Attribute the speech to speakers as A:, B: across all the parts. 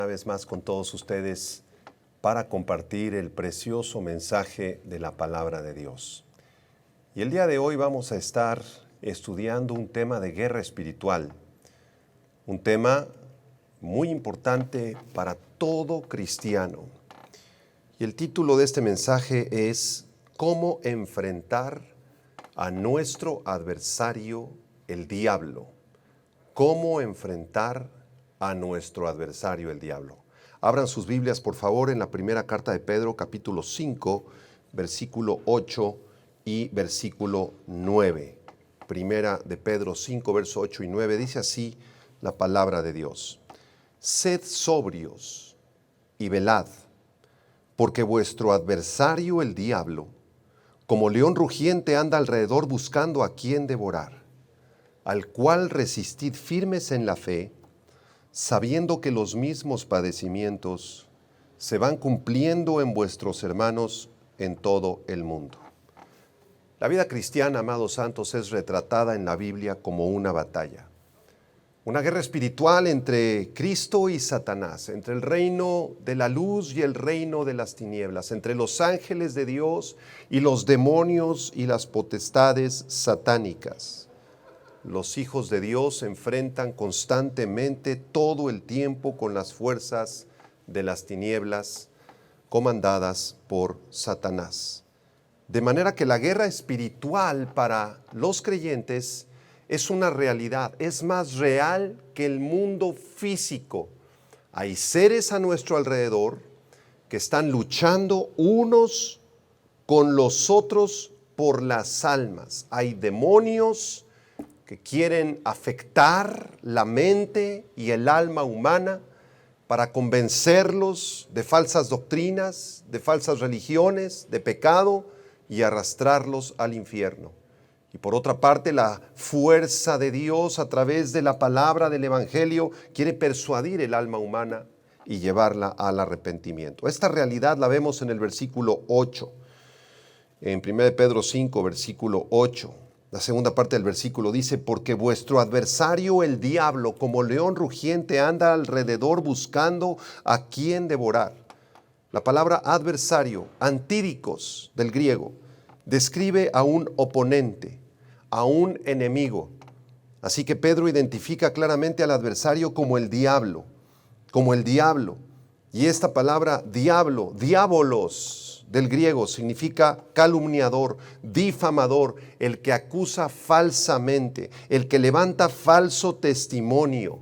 A: Una vez más con todos ustedes para compartir el precioso mensaje de la palabra de Dios. Y el día de hoy vamos a estar estudiando un tema de guerra espiritual, un tema muy importante para todo cristiano. Y el título de este mensaje es ¿Cómo enfrentar a nuestro adversario, el diablo? ¿Cómo enfrentar a nuestro adversario, el diablo? Abran sus Biblias, por favor, en la primera carta de Pedro, capítulo 5, versículo 8 y versículo 9. Primera de Pedro 5, verso 8 y 9, dice así la palabra de Dios. Sed sobrios y velad, porque vuestro adversario, el diablo, como león rugiente anda alrededor buscando a quien devorar, al cual resistid firmes en la fe, sabiendo que los mismos padecimientos se van cumpliendo en vuestros hermanos en todo el mundo. La vida cristiana, amados santos, es retratada en la Biblia como una batalla. Una guerra espiritual entre Cristo y Satanás, entre el reino de la luz y el reino de las tinieblas, entre los ángeles de Dios y los demonios y las potestades satánicas. Los hijos de Dios se enfrentan constantemente todo el tiempo con las fuerzas de las tinieblas comandadas por Satanás. De manera que la guerra espiritual para los creyentes es una realidad, es más real que el mundo físico. Hay seres a nuestro alrededor que están luchando unos con los otros por las almas. Hay demonios que quieren afectar la mente y el alma humana para convencerlos de falsas doctrinas, de falsas religiones, de pecado y arrastrarlos al infierno. Y por otra parte, la fuerza de Dios a través de la palabra del Evangelio quiere persuadir el alma humana y llevarla al arrepentimiento. Esta realidad la vemos en el versículo 8, en 1 Pedro 5, versículo 8. La segunda parte del versículo dice, porque vuestro adversario el diablo, como león rugiente, anda alrededor buscando a quien devorar. La palabra adversario, antíricos del griego, describe a un oponente, a un enemigo. Así que Pedro identifica claramente al adversario como el diablo, como el diablo. Y esta palabra diablo, diabolos, del griego, significa calumniador, difamador, el que acusa falsamente, el que levanta falso testimonio.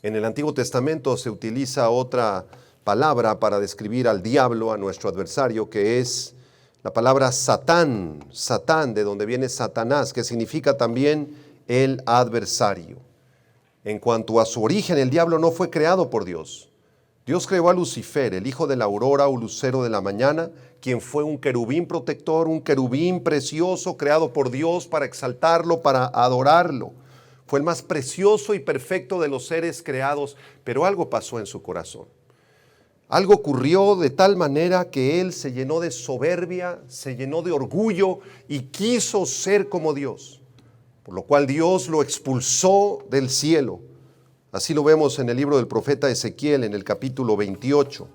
A: En el Antiguo Testamento se utiliza otra palabra para describir al diablo, a nuestro adversario, que es la palabra Satán, Satán, de donde viene Satanás, que significa también el adversario. En cuanto a su origen, el diablo no fue creado por Dios. Dios creó a Lucifer, el hijo de la aurora o lucero de la mañana, quien fue un querubín protector, un querubín precioso creado por Dios para exaltarlo, para adorarlo. Fue el más precioso y perfecto de los seres creados, pero algo pasó en su corazón. Algo ocurrió de tal manera que él se llenó de soberbia, se llenó de orgullo y quiso ser como Dios, por lo cual Dios lo expulsó del cielo. Así lo vemos en el libro del profeta Ezequiel, en el capítulo 28.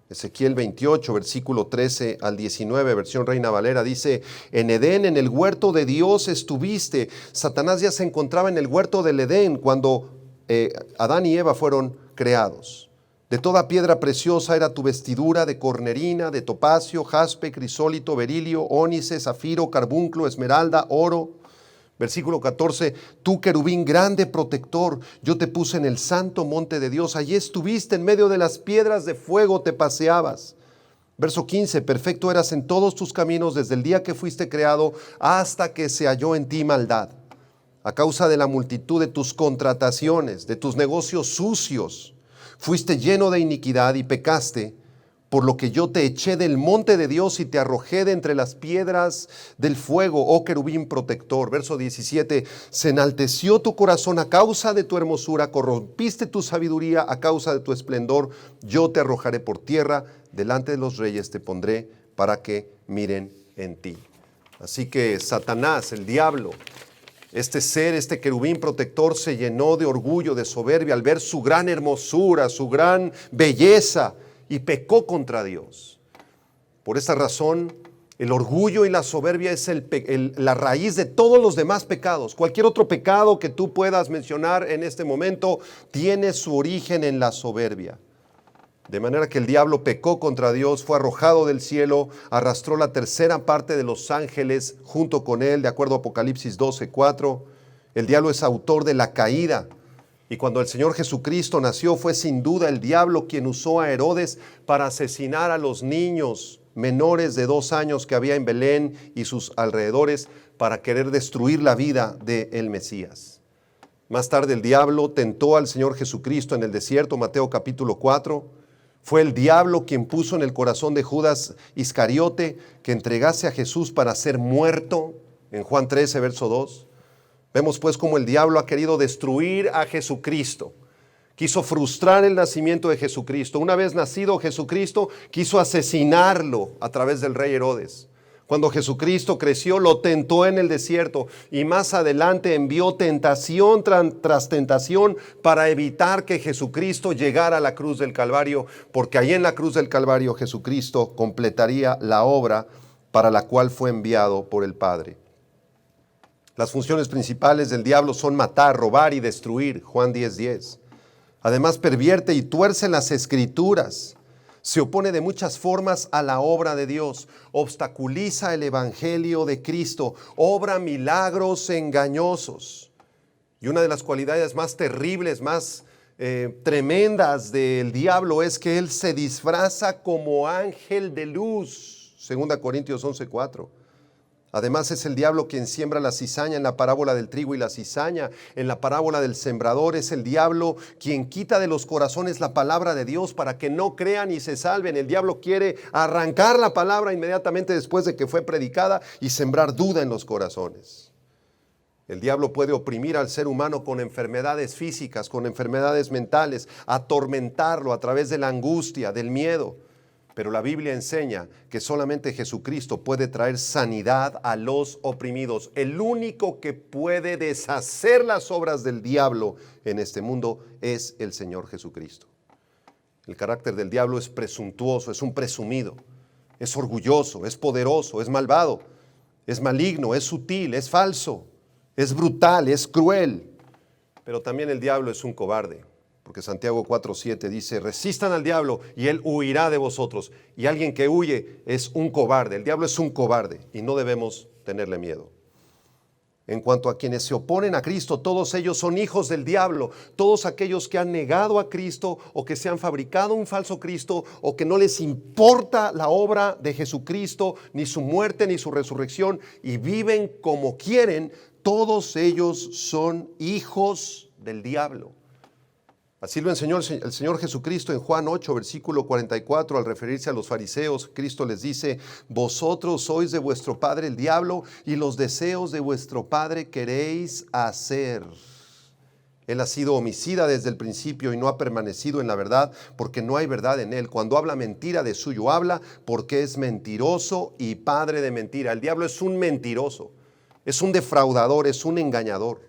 A: Ezequiel 28, versículo 13 al 19, versión Reina Valera, dice, en Edén, en el huerto de Dios estuviste. Satanás ya se encontraba en el huerto del Edén cuando Adán y Eva fueron creados. De toda piedra preciosa era tu vestidura, de cornerina, de topacio, jaspe, crisólito, berilio, ónice, zafiro, carbunclo, esmeralda, oro. Versículo 14, tú querubín grande protector, yo te puse en el santo monte de Dios, allí estuviste en medio de las piedras de fuego, te paseabas. Verso 15, perfecto eras en todos tus caminos desde el día que fuiste creado hasta que se halló en ti maldad. A causa de la multitud de tus contrataciones, de tus negocios sucios, fuiste lleno de iniquidad y pecaste, por lo que yo te eché del monte de Dios y te arrojé de entre las piedras del fuego, oh querubín protector. Verso 17, se enalteció tu corazón a causa de tu hermosura, corrompiste tu sabiduría a causa de tu esplendor. Yo te arrojaré por tierra, delante de los reyes te pondré para que miren en ti. Así que Satanás, el diablo, Este ser, este querubín protector se llenó de orgullo, de soberbia al ver su gran hermosura, su gran belleza y pecó contra Dios. Por esta razón, el orgullo y la soberbia es la raíz de todos los demás pecados. Cualquier otro pecado que tú puedas mencionar en este momento tiene su origen en la soberbia. De manera que el diablo pecó contra Dios, fue arrojado del cielo, arrastró la tercera parte de los ángeles junto con él, de acuerdo a Apocalipsis 12:4. El diablo es autor de la caída. Y cuando el Señor Jesucristo nació, fue sin duda el diablo quien usó a Herodes para asesinar a los niños menores de 2 años que había en Belén y sus alrededores para querer destruir la vida del Mesías. Más tarde el diablo tentó al Señor Jesucristo en el desierto, Mateo capítulo 4. Fue el diablo quien puso en el corazón de Judas Iscariote que entregase a Jesús para ser muerto, en Juan 13, verso 2. Vemos pues cómo el diablo ha querido destruir a Jesucristo. Quiso frustrar el nacimiento de Jesucristo. Una vez nacido Jesucristo, quiso asesinarlo a través del rey Herodes. Cuando Jesucristo creció, lo tentó en el desierto y más adelante envió tentación tras tentación para evitar que Jesucristo llegara a la cruz del Calvario, porque ahí en la cruz del Calvario Jesucristo completaría la obra para la cual fue enviado por el Padre. Las funciones principales del diablo son matar, robar y destruir, Juan 10:10. Además pervierte y tuerce las Escrituras. Se opone de muchas formas a la obra de Dios, obstaculiza el evangelio de Cristo, obra milagros engañosos. Y una de las cualidades más terribles, más tremendas del diablo es que él se disfraza como ángel de luz, 2 Corintios 11:4. Además es el diablo quien siembra la cizaña en la parábola del trigo y la cizaña. En la parábola del sembrador es el diablo quien quita de los corazones la palabra de Dios para que no crean y se salven. El diablo quiere arrancar la palabra inmediatamente después de que fue predicada y sembrar duda en los corazones. El diablo puede oprimir al ser humano con enfermedades físicas, con enfermedades mentales, atormentarlo a través de la angustia, del miedo. Pero la Biblia enseña que solamente Jesucristo puede traer sanidad a los oprimidos. El único que puede deshacer las obras del diablo en este mundo es el Señor Jesucristo. El carácter del diablo es presuntuoso, es un presumido, es orgulloso, es poderoso, es malvado, es maligno, es sutil, es falso, es brutal, es cruel. Pero también el diablo es un cobarde. Porque Santiago 4:7 dice, resistan al diablo y él huirá de vosotros. Y alguien que huye es un cobarde. El diablo es un cobarde y no debemos tenerle miedo. En cuanto a quienes se oponen a Cristo, todos ellos son hijos del diablo. Todos aquellos que han negado a Cristo o que se han fabricado un falso Cristo o que no les importa la obra de Jesucristo, ni su muerte ni su resurrección y viven como quieren, todos ellos son hijos del diablo. Así lo enseñó el Señor Jesucristo en Juan 8, versículo 44, al referirse a los fariseos. Cristo les dice, vosotros sois de vuestro padre el diablo y los deseos de vuestro padre queréis hacer. Él ha sido homicida desde el principio y no ha permanecido en la verdad porque no hay verdad en él. Cuando habla mentira, de suyo habla porque es mentiroso y padre de mentira. El diablo es un mentiroso, es un defraudador, es un engañador.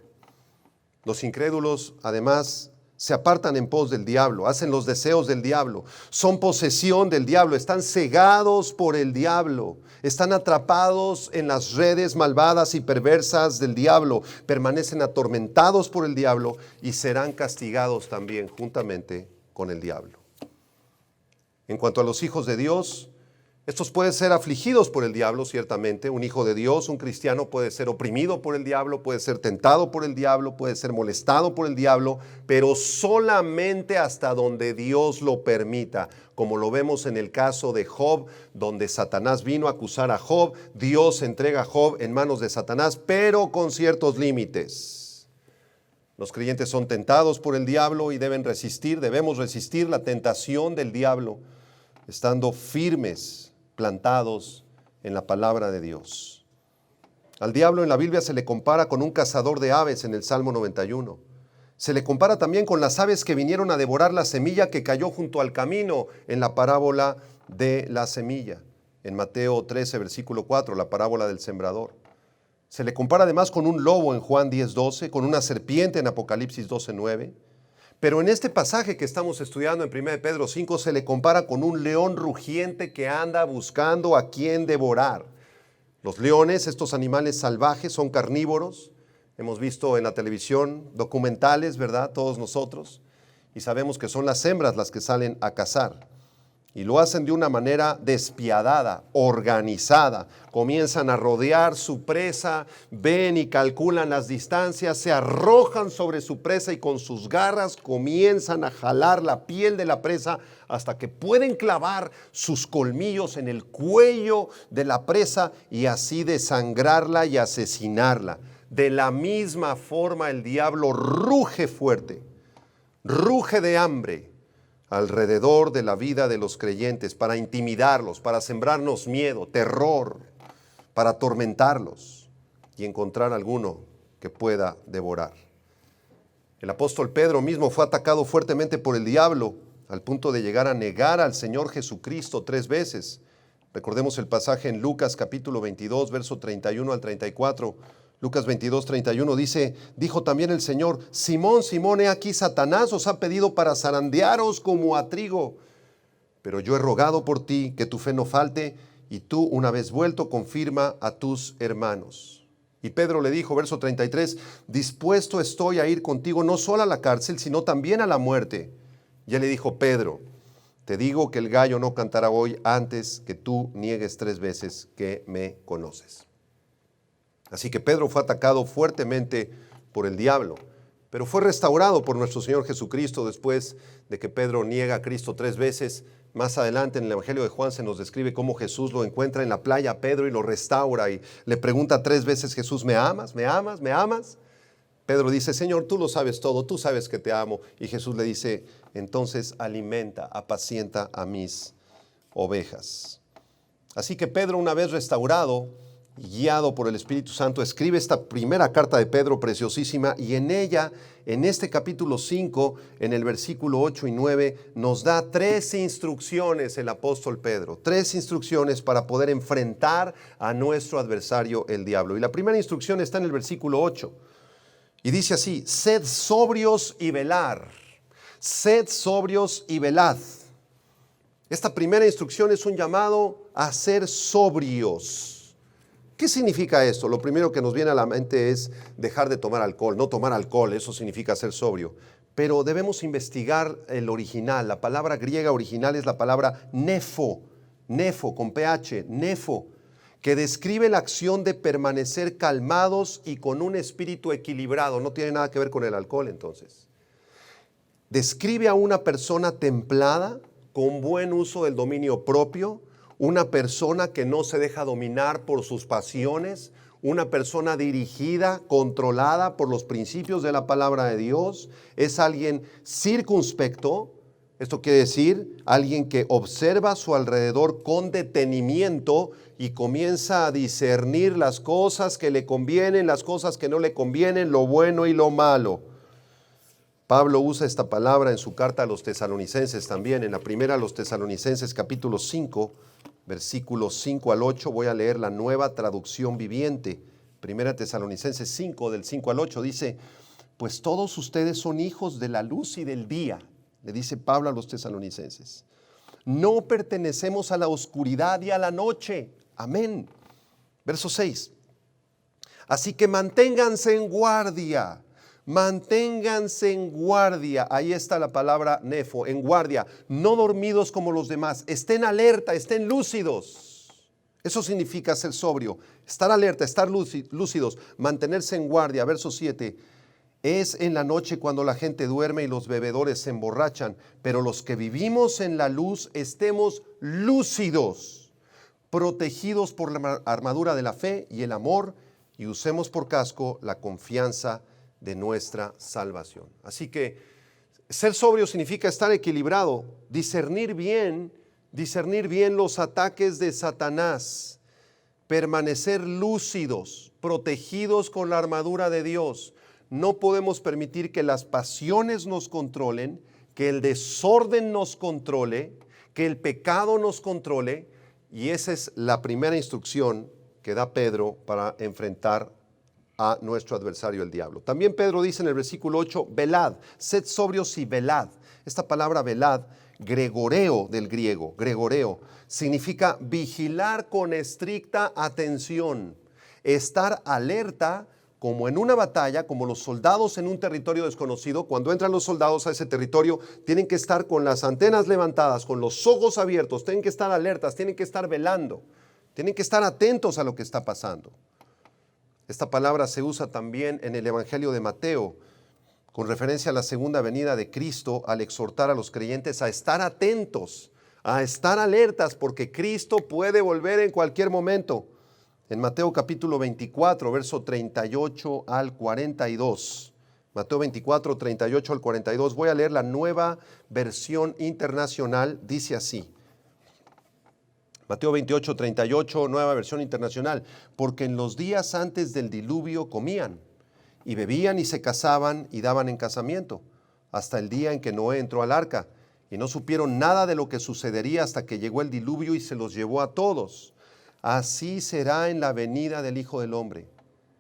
A: Los incrédulos, además, se apartan en pos del diablo, hacen los deseos del diablo, son posesión del diablo, están cegados por el diablo, están atrapados en las redes malvadas y perversas del diablo, permanecen atormentados por el diablo y serán castigados también juntamente con el diablo. En cuanto a los hijos de Dios, estos pueden ser afligidos por el diablo, ciertamente. Un hijo de Dios, un cristiano, puede ser oprimido por el diablo, puede ser tentado por el diablo, puede ser molestado por el diablo, pero solamente hasta donde Dios lo permita. Como lo vemos en el caso de Job, donde Satanás vino a acusar a Job, Dios entrega a Job en manos de Satanás, pero con ciertos límites. Los creyentes son tentados por el diablo y debemos resistir la tentación del diablo, estando firmes, plantados en la palabra de Dios. Al diablo en la Biblia se le compara con un cazador de aves en el Salmo 91. Se le compara también con las aves que vinieron a devorar la semilla que cayó junto al camino en la parábola de la semilla. En Mateo 13, versículo 4, la parábola del sembrador. Se le compara además con un lobo en Juan 10:12, con una serpiente en Apocalipsis 12:9. Pero en este pasaje que estamos estudiando en 1 Pedro 5 se le compara con un león rugiente que anda buscando a quien devorar. Los leones, estos animales salvajes, son carnívoros. Hemos visto en la televisión documentales, ¿verdad? Todos nosotros. Y sabemos que son las hembras las que salen a cazar. Y lo hacen de una manera despiadada, organizada. Comienzan a rodear su presa, ven y calculan las distancias, se arrojan sobre su presa y con sus garras comienzan a jalar la piel de la presa hasta que pueden clavar sus colmillos en el cuello de la presa y así desangrarla y asesinarla. De la misma forma el diablo ruge fuerte, ruge de hambre alrededor de la vida de los creyentes para intimidarlos, para sembrarnos miedo, terror, para atormentarlos y encontrar alguno que pueda devorar. El apóstol Pedro mismo fue atacado fuertemente por el diablo al punto de llegar a negar al Señor Jesucristo 3 veces. Recordemos el pasaje en Lucas capítulo 22, verso 31 al 34. Lucas 22, 31 dice, dijo también el Señor, Simón, Simón, he aquí Satanás os ha pedido para zarandearos como a trigo. Pero yo he rogado por ti que tu fe no falte y tú una vez vuelto confirma a tus hermanos. Y Pedro le dijo, verso 33, dispuesto estoy a ir contigo no solo a la cárcel, sino también a la muerte. Y él le dijo, Pedro, te digo que el gallo no cantará hoy antes que tú niegues 3 veces que me conoces. Así que Pedro fue atacado fuertemente por el diablo, pero fue restaurado por nuestro Señor Jesucristo después de que Pedro niega a Cristo 3 veces. Más adelante en el Evangelio de Juan se nos describe cómo Jesús lo encuentra en la playa a Pedro y lo restaura y le pregunta 3 veces, Jesús, ¿me amas? ¿Me amas? ¿Me amas? Pedro dice, Señor, tú lo sabes todo, tú sabes que te amo. Y Jesús le dice, entonces alimenta, apacienta a mis ovejas. Así que Pedro, una vez restaurado, guiado por el Espíritu Santo, escribe esta primera carta de Pedro preciosísima y en ella, en este capítulo 5, en el versículo 8 y 9, nos da 3 instrucciones el apóstol Pedro, 3 instrucciones para poder enfrentar a nuestro adversario el diablo. Y la primera instrucción está en el versículo 8 y dice así, sed sobrios y velar, sed sobrios y velad. Esta primera instrucción es un llamado a ser sobrios. ¿Qué significa esto? Lo primero que nos viene a la mente es dejar de tomar alcohol, no tomar alcohol, eso significa ser sobrio. Pero debemos investigar el original. La palabra griega original es la palabra nefo, nefo con ph, nefo, que describe la acción de permanecer calmados y con un espíritu equilibrado. No tiene nada que ver con el alcohol entonces. Describe a una persona templada, con buen uso del dominio propio, una persona que no se deja dominar por sus pasiones, una persona dirigida, controlada por los principios de la palabra de Dios, es alguien circunspecto, esto quiere decir alguien que observa a su alrededor con detenimiento y comienza a discernir las cosas que le convienen, las cosas que no le convienen, lo bueno y lo malo. Pablo usa esta palabra en su carta a los tesalonicenses también, en la primera a los tesalonicenses capítulo 5, versículos 5 al 8, voy a leer la Nueva Traducción Viviente. Primera Tesalonicenses 5, del 5 al 8, dice, pues todos ustedes son hijos de la luz y del día, le dice Pablo a los tesalonicenses. No pertenecemos a la oscuridad y a la noche. Amén. Verso 6. Así que manténganse en guardia. Manténganse en guardia, ahí está la palabra nefo, en guardia, no dormidos como los demás, estén alerta, estén lúcidos. Eso significa ser sobrio, estar alerta, estar lúcidos, mantenerse en guardia. Verso 7, es en la noche cuando la gente duerme y los bebedores se emborrachan, pero los que vivimos en la luz estemos lúcidos, protegidos por la armadura de la fe y el amor y usemos por casco la confianza de nuestra salvación. Así que ser sobrio significa estar equilibrado, discernir bien los ataques de Satanás, permanecer lúcidos, protegidos con la armadura de Dios. No podemos permitir que las pasiones nos controlen, que el desorden nos controle, que el pecado nos controle, y esa es la primera instrucción que da Pedro para enfrentar a nuestro adversario el diablo. También Pedro dice en el versículo 8, velad, sed sobrios y velad. Esta palabra velad, gregoreo del griego, gregoreo, significa vigilar con estricta atención, estar alerta como en una batalla, como los soldados en un territorio desconocido. Cuando entran los soldados a ese territorio, tienen que estar con las antenas levantadas, con los ojos abiertos, tienen que estar alertas, tienen que estar velando, tienen que estar atentos a lo que está pasando. Esta palabra se usa también en el Evangelio de Mateo, con referencia a la segunda venida de Cristo, al exhortar a los creyentes a estar atentos, a estar alertas, porque Cristo puede volver en cualquier momento. En Mateo capítulo 24, verso 38 al 42. Mateo 24, 38 al 42. Voy a leer la Nueva Versión Internacional. Dice así. Mateo 28, 38, Nueva Versión Internacional. Porque en los días antes del diluvio comían y bebían y se casaban y daban en casamiento, hasta el día en que Noé entró al arca, y no supieron nada de lo que sucedería hasta que llegó el diluvio y se los llevó a todos. Así será en la venida del Hijo del Hombre.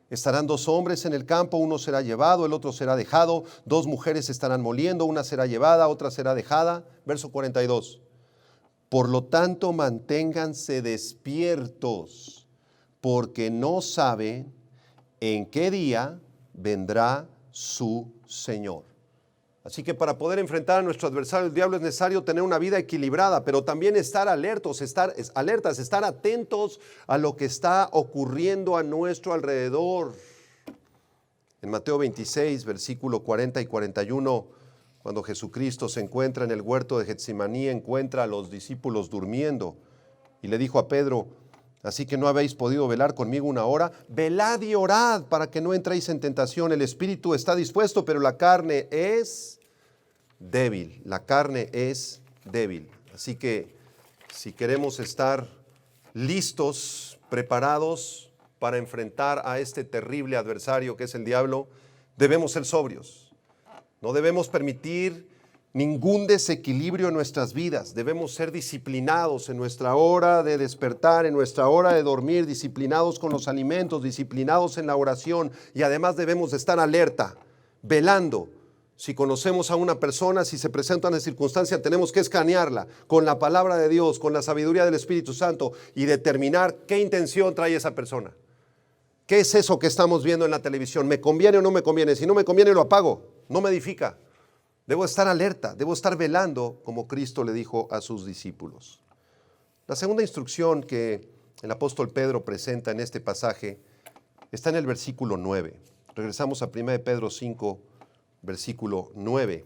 A: Estarán dos hombres en el campo, uno será llevado, el otro será dejado. Dos mujeres estarán moliendo, una será llevada, otra será dejada. Verso 42. Por lo tanto, manténganse despiertos, porque no saben en qué día vendrá su Señor. Así que para poder enfrentar a nuestro adversario, el diablo, es necesario tener una vida equilibrada, pero también estar alertas, estar atentos a lo que está ocurriendo a nuestro alrededor. En Mateo 26, versículo 40 y 41, cuando Jesucristo se encuentra en el huerto de Getsemaní, encuentra a los discípulos durmiendo y le dijo a Pedro: así que no habéis podido velar conmigo una hora, velad y orad para que no entréis en tentación. El espíritu está dispuesto, pero la carne es débil. La carne es débil. Así que si queremos estar listos, preparados para enfrentar a este terrible adversario que es el diablo, debemos ser sobrios. No debemos permitir ningún desequilibrio en nuestras vidas. Debemos ser disciplinados en nuestra hora de despertar, en nuestra hora de dormir, disciplinados con los alimentos, disciplinados en la oración, y además debemos de estar alerta, velando. Si conocemos a una persona, si se presenta una circunstancia, tenemos que escanearla con la palabra de Dios, con la sabiduría del Espíritu Santo, y determinar qué intención trae esa persona. ¿Qué es eso que estamos viendo en la televisión? ¿Me conviene o no me conviene? Si no me conviene, lo apago. No me edifica. Debo estar alerta, debo estar velando, como Cristo le dijo a sus discípulos. La segunda instrucción que el apóstol Pedro presenta en este pasaje está en el versículo 9. Regresamos a 1 Pedro 5, versículo 9.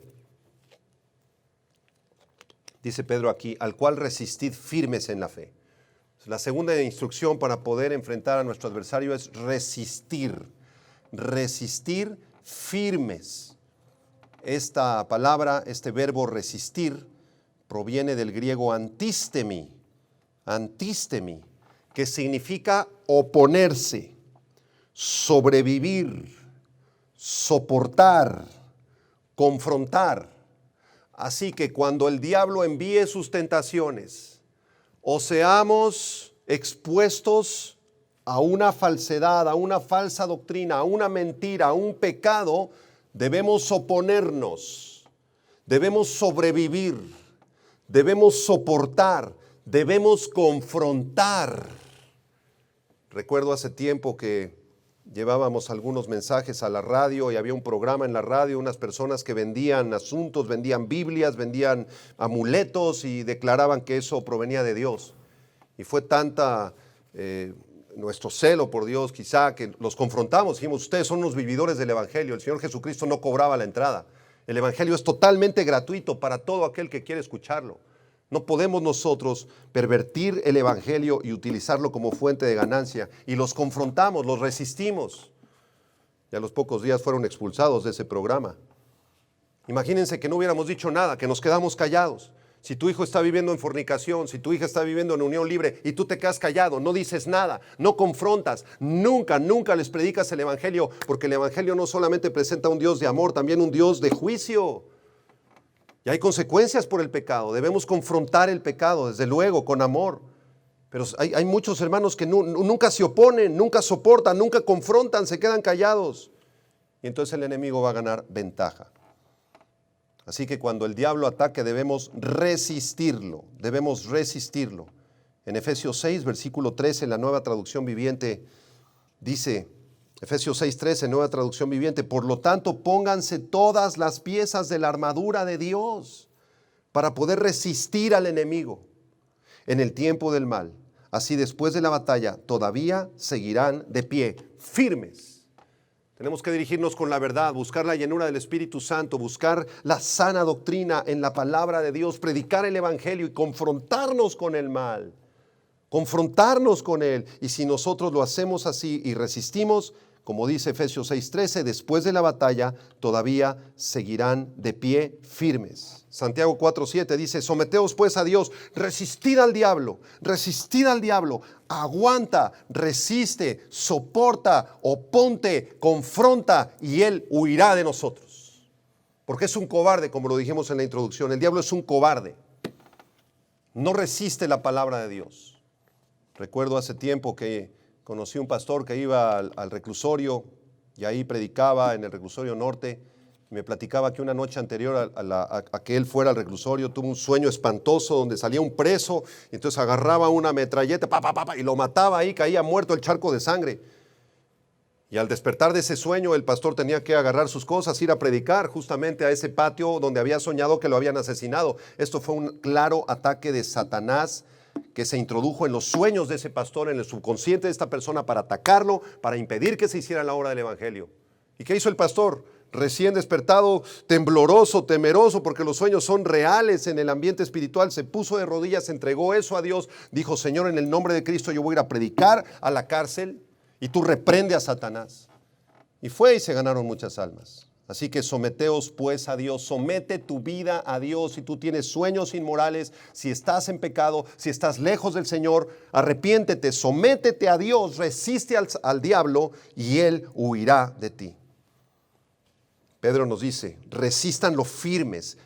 A: Dice Pedro aquí: al cual resistid firmes en la fe. La segunda instrucción para poder enfrentar a nuestro adversario es resistir firmes. Esta palabra, este verbo resistir, proviene del griego antistemi, que significa oponerse, sobrevivir, soportar, confrontar. Así que cuando el diablo envíe sus tentaciones, o seamos expuestos a una falsedad, a una falsa doctrina, a una mentira, a un pecado, debemos oponernos, debemos sobrevivir, debemos soportar, debemos confrontar. Recuerdo hace tiempo que llevábamos algunos mensajes a la radio y había un programa en la radio, unas personas que vendían asuntos, vendían Biblias, vendían amuletos y declaraban que eso provenía de Dios. Y fue tanta nuestro celo por Dios quizá que los confrontamos. Dijimos: ustedes son unos vividores del Evangelio. El Señor Jesucristo no cobraba la entrada. El Evangelio es totalmente gratuito para todo aquel que quiere escucharlo. No podemos nosotros pervertir el Evangelio y utilizarlo como fuente de ganancia. Y los confrontamos, los resistimos. Y a los pocos días fueron expulsados de ese programa. Imagínense que no hubiéramos dicho nada, que nos quedamos callados. Si tu hijo está viviendo en fornicación, si tu hija está viviendo en unión libre y tú te quedas callado, no dices nada, no confrontas, nunca les predicas el Evangelio, porque el Evangelio no solamente presenta un Dios de amor, también un Dios de juicio. Y hay consecuencias por el pecado. Debemos confrontar el pecado, desde luego, con amor. Pero hay muchos hermanos que nunca se oponen, nunca soportan, nunca confrontan, se quedan callados. Y entonces el enemigo va a ganar ventaja. Así que cuando el diablo ataque debemos resistirlo, En Efesios 6, versículo 13, en la Nueva Traducción Viviente, dice, Efesios 6, 13, Nueva Traducción Viviente, por lo tanto pónganse todas las piezas de la armadura de Dios para poder resistir al enemigo en el tiempo del mal. Así después de la batalla todavía seguirán de pie, firmes. Tenemos que dirigirnos con la verdad, buscar la llenura del Espíritu Santo, buscar la sana doctrina en la palabra de Dios, predicar el Evangelio y confrontarnos con el mal, confrontarnos con él. Y si nosotros lo hacemos así y resistimos, como dice Efesios 6:13, después de la batalla todavía seguirán de pie firmes. Santiago 4:7 dice, someteos pues a Dios, resistid al diablo, aguanta, resiste, soporta, oponte, confronta y él huirá de nosotros. Porque es un cobarde, como lo dijimos en la introducción, el diablo es un cobarde, no resiste la palabra de Dios. Recuerdo hace tiempo que conocí un pastor que iba al reclusorio y ahí predicaba en el reclusorio norte. Me platicaba que una noche anterior a que él fuera al reclusorio tuvo un sueño espantoso donde salía un preso y entonces agarraba una metralleta y lo mataba ahí, caía muerto el charco de sangre. Y al despertar de ese sueño el pastor tenía que agarrar sus cosas, ir a predicar justamente a ese patio donde había soñado que lo habían asesinado. Esto fue un claro ataque de Satanás que se introdujo en los sueños de ese pastor, en el subconsciente de esta persona para atacarlo, para impedir que se hiciera la obra del Evangelio. ¿Y qué hizo el pastor? Recién despertado, tembloroso, temeroso, porque los sueños son reales en el ambiente espiritual, se puso de rodillas, entregó eso a Dios, dijo, Señor, en el nombre de Cristo yo voy a ir a predicar a la cárcel y tú reprende a Satanás. Y fue y se ganaron muchas almas. Así que someteos pues a Dios, somete tu vida a Dios. Si tú tienes sueños inmorales, si estás en pecado, si estás lejos del Señor, arrepiéntete, sométete a Dios, resiste al diablo y él huirá de ti. Pedro nos dice, resístanlo firmes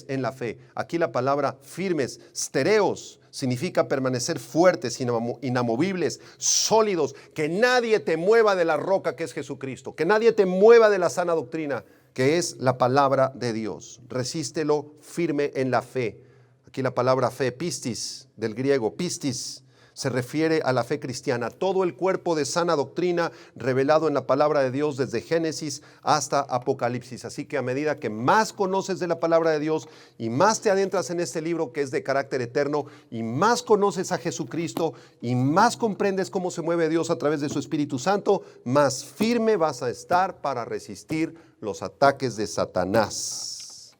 A: en la fe. Aquí la palabra firmes, stereos, significa permanecer fuertes, inamovibles, sólidos, que nadie te mueva de la roca que es Jesucristo, que nadie te mueva de la sana doctrina que es la palabra de Dios. Resístelo firme en la fe. Aquí la palabra fe, pistis, del griego, pistis, se refiere a la fe cristiana, todo el cuerpo de sana doctrina revelado en la palabra de Dios desde Génesis hasta Apocalipsis. Así que a medida que más conoces de la palabra de Dios y más te adentras en este libro que es de carácter eterno y más conoces a Jesucristo y más comprendes cómo se mueve Dios a través de su Espíritu Santo, más firme vas a estar para resistir los ataques de Satanás.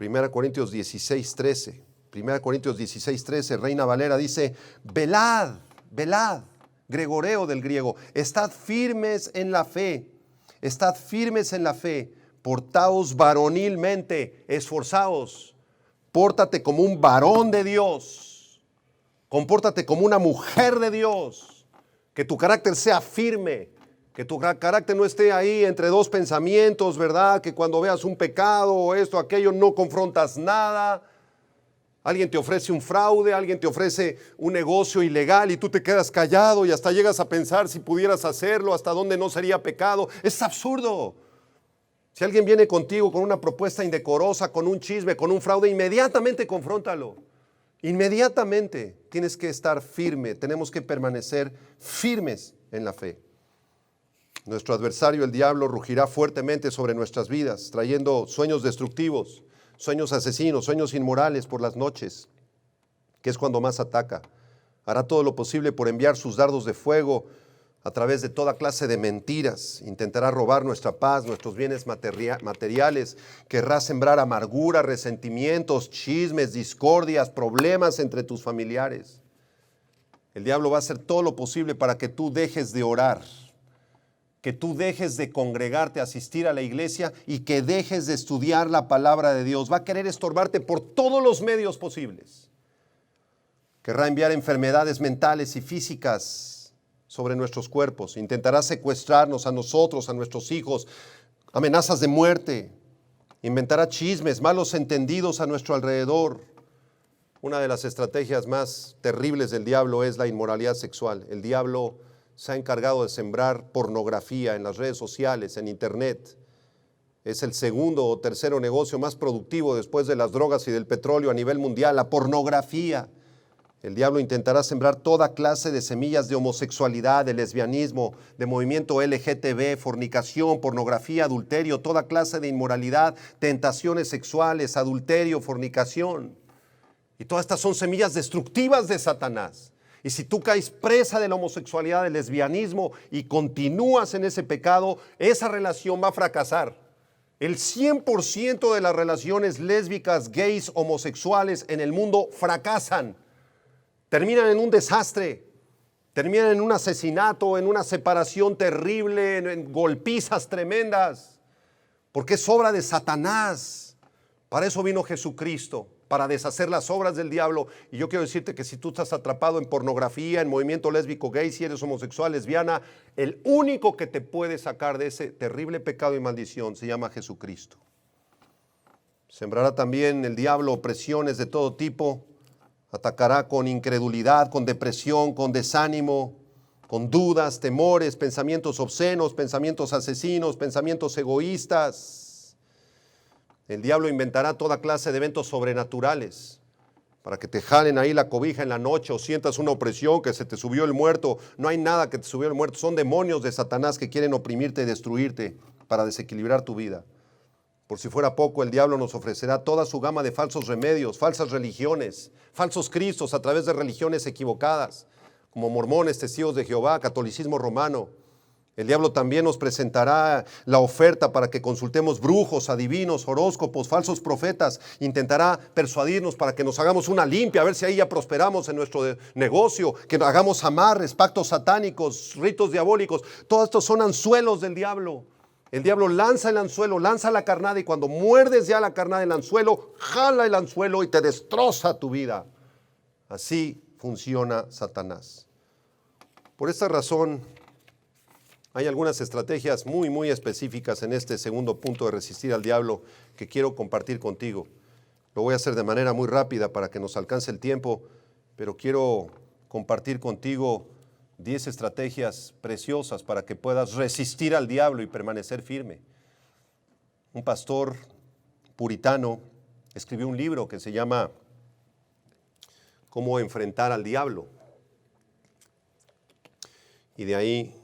A: 1 Corintios 16:13. 1 Corintios 16:13, Reina Valera dice, velad, gregoreo del griego, estad firmes en la fe, portaos varonilmente, esforzaos, pórtate como un varón de Dios, compórtate como una mujer de Dios, que tu carácter sea firme, que tu carácter no esté ahí entre dos pensamientos, ¿verdad? Que cuando veas un pecado o esto, aquello, no confrontas nada. Alguien te ofrece un fraude, alguien te ofrece un negocio ilegal y tú te quedas callado y hasta llegas a pensar si pudieras hacerlo, hasta dónde no sería pecado. Es absurdo. Si alguien viene contigo con una propuesta indecorosa, con un chisme, con un fraude, inmediatamente confróntalo. Inmediatamente tienes que estar firme, tenemos que permanecer firmes en la fe. Nuestro adversario, el diablo, rugirá fuertemente sobre nuestras vidas, trayendo sueños destructivos, sueños asesinos, sueños inmorales por las noches, que es cuando más ataca. Hará todo lo posible por enviar sus dardos de fuego a través de toda clase de mentiras. Intentará robar nuestra paz, nuestros bienes materiales. Querrá sembrar amargura, resentimientos, chismes, discordias, problemas entre tus familiares. El diablo va a hacer todo lo posible para que tú dejes de orar, que tú dejes de congregarte, asistir a la iglesia y que dejes de estudiar la palabra de Dios. Va a querer estorbarte por todos los medios posibles. Querrá enviar enfermedades mentales y físicas sobre nuestros cuerpos. Intentará secuestrarnos a nosotros, a nuestros hijos, amenazas de muerte. Inventará chismes, malos entendidos a nuestro alrededor. Una de las estrategias más terribles del diablo es la inmoralidad sexual. El diablo se ha encargado de sembrar pornografía en las redes sociales, en internet. Es el segundo o tercero negocio más productivo después de las drogas y del petróleo a nivel mundial, la pornografía. El diablo intentará sembrar toda clase de semillas de homosexualidad, de lesbianismo, de movimiento LGTB, fornicación, pornografía, adulterio, toda clase de inmoralidad, tentaciones sexuales, adulterio, fornicación. Y todas estas son semillas destructivas de Satanás. Y si tú caes presa de la homosexualidad, del lesbianismo y continúas en ese pecado, esa relación va a fracasar. El 100% de las relaciones lésbicas, gays, homosexuales en el mundo fracasan. Terminan en un desastre, terminan en un asesinato, en una separación terrible, en golpizas tremendas, porque es obra de Satanás. Para eso vino Jesucristo, para deshacer las obras del diablo. Y yo quiero decirte que si tú estás atrapado en pornografía, en movimiento lésbico, gay, si eres homosexual, lesbiana, el único que te puede sacar de ese terrible pecado y maldición se llama Jesucristo. Sembrará también el diablo opresiones de todo tipo. Atacará con incredulidad, con depresión, con desánimo, con dudas, temores, pensamientos obscenos, pensamientos asesinos, pensamientos egoístas. El diablo inventará toda clase de eventos sobrenaturales para que te jalen ahí la cobija en la noche o sientas una opresión, que se te subió el muerto. No hay nada que te subió el muerto, son demonios de Satanás que quieren oprimirte y destruirte para desequilibrar tu vida. Por si fuera poco, el diablo nos ofrecerá toda su gama de falsos remedios, falsas religiones, falsos cristos a través de religiones equivocadas, como mormones, testigos de Jehová, catolicismo romano. El diablo también nos presentará la oferta para que consultemos brujos, adivinos, horóscopos, falsos profetas. Intentará persuadirnos para que nos hagamos una limpia, a ver si ahí ya prosperamos en nuestro negocio, que hagamos amarres, pactos satánicos, ritos diabólicos. Todos estos son anzuelos del diablo. El diablo lanza el anzuelo, lanza la carnada y cuando muerdes ya la carnada del anzuelo, jala el anzuelo y te destroza tu vida. Así funciona Satanás. Por esta razón, hay algunas estrategias muy específicas en este segundo punto de resistir al diablo que quiero compartir contigo. Lo voy a hacer de manera muy rápida para que nos alcance el tiempo, pero quiero compartir contigo 10 estrategias preciosas para que puedas resistir al diablo y permanecer firme. Un pastor puritano escribió un libro que se llama Cómo enfrentar al diablo. Y de ahí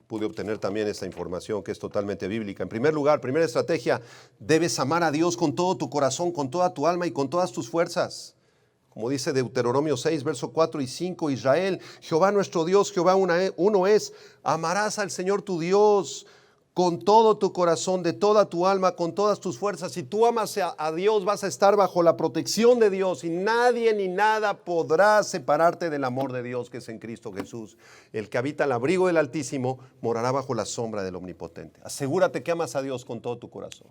A: pude obtener también esta información que es totalmente bíblica. En primer lugar, primera estrategia, debes amar a Dios con todo tu corazón, con toda tu alma y con todas tus fuerzas. Como dice Deuteronomio 6, verso 4 y 5, Israel, Jehová nuestro Dios, Jehová uno es. Amarás al Señor tu Dios con todo tu corazón, de toda tu alma, con todas tus fuerzas. Si tú amas a Dios, vas a estar bajo la protección de Dios y nadie ni nada podrá separarte del amor de Dios que es en Cristo Jesús. El que habita al abrigo del Altísimo morará bajo la sombra del Omnipotente. Asegúrate que amas a Dios con todo tu corazón.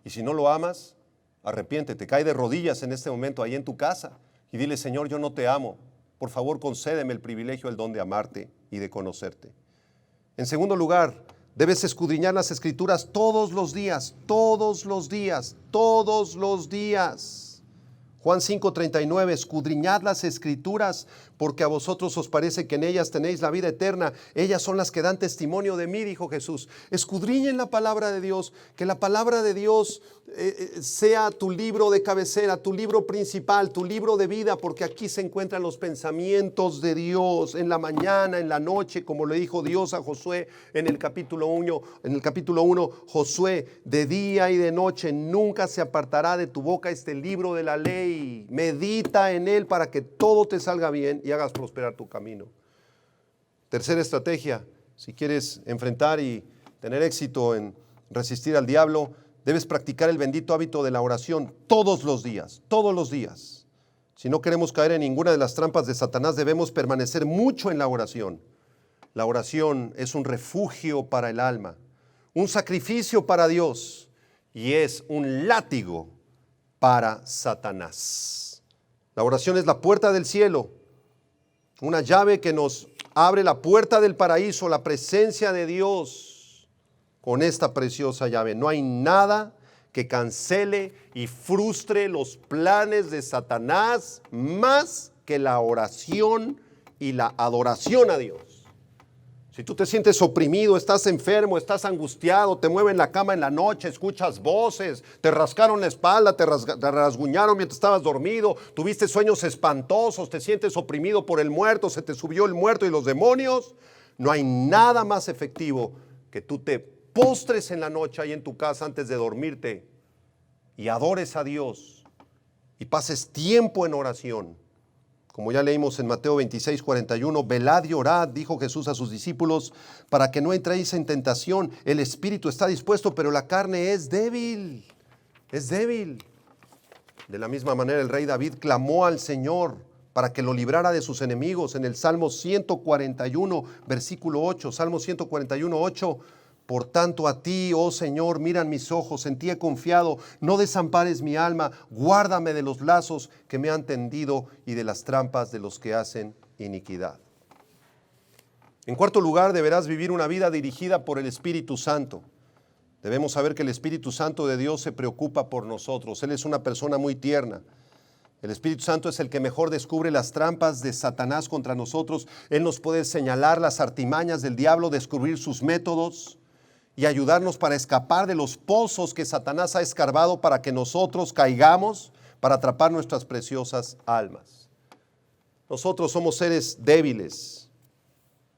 A: Y si no lo amas, arrepiéntete, cae de rodillas en este momento ahí en tu casa y dile: Señor, yo no te amo. Por favor, concédeme el privilegio, el don de amarte y de conocerte. En segundo lugar, debes escudriñar las Escrituras todos los días, todos los días, todos los días. Juan 5:39, escudriñad las Escrituras, porque a vosotros os parece que en ellas tenéis la vida eterna. Ellas son las que dan testimonio de mí, dijo Jesús. Escudriñen la palabra de Dios, que la palabra de Dios sea tu libro de cabecera, tu libro principal, tu libro de vida, porque aquí se encuentran los pensamientos de Dios en la mañana, en la noche, como le dijo Dios a Josué en el capítulo 1. En el capítulo 1, Josué, de día y de noche nunca se apartará de tu boca este libro de la ley. Medita en él para que todo te salga bien y hagas prosperar tu camino. Tercera estrategia, si quieres enfrentar y tener éxito en resistir al diablo, debes practicar el bendito hábito de la oración todos los días, todos los días. Si no queremos caer en ninguna de las trampas de Satanás, debemos permanecer mucho en la oración. La oración es un refugio para el alma, un sacrificio para Dios y es un látigo para Satanás. La oración es la puerta del cielo, una llave que nos abre la puerta del paraíso, la presencia de Dios. Con esta preciosa llave no hay nada que cancele y frustre los planes de Satanás más que la oración y la adoración a Dios. Si tú te sientes oprimido, estás enfermo, estás angustiado, te mueven la cama en la noche, escuchas voces, te rascaron la espalda, te rasguñaron mientras estabas dormido, tuviste sueños espantosos, te sientes oprimido por el muerto, se te subió el muerto y los demonios, no hay nada más efectivo que tú te postres en la noche ahí en tu casa antes de dormirte y adores a Dios y pases tiempo en oración. Como ya leímos en Mateo 26:41, velad y orad, dijo Jesús a sus discípulos, para que no entréis en tentación. El espíritu está dispuesto, pero la carne es débil. Es débil. De la misma manera el rey David clamó al Señor para que lo librara de sus enemigos en el Salmo 141, versículo 8. Salmo 141, 8. Por tanto a ti, oh Señor, miran mis ojos, en ti he confiado, no desampares mi alma, guárdame de los lazos que me han tendido y de las trampas de los que hacen iniquidad. En cuarto lugar, deberás vivir una vida dirigida por el Espíritu Santo. Debemos saber que el Espíritu Santo de Dios se preocupa por nosotros. Él es una persona muy tierna. El Espíritu Santo es el que mejor descubre las trampas de Satanás contra nosotros. Él nos puede señalar las artimañas del diablo, descubrir sus métodos y ayudarnos para escapar de los pozos que Satanás ha escarbado para que nosotros caigamos, para atrapar nuestras preciosas almas. Nosotros somos seres débiles.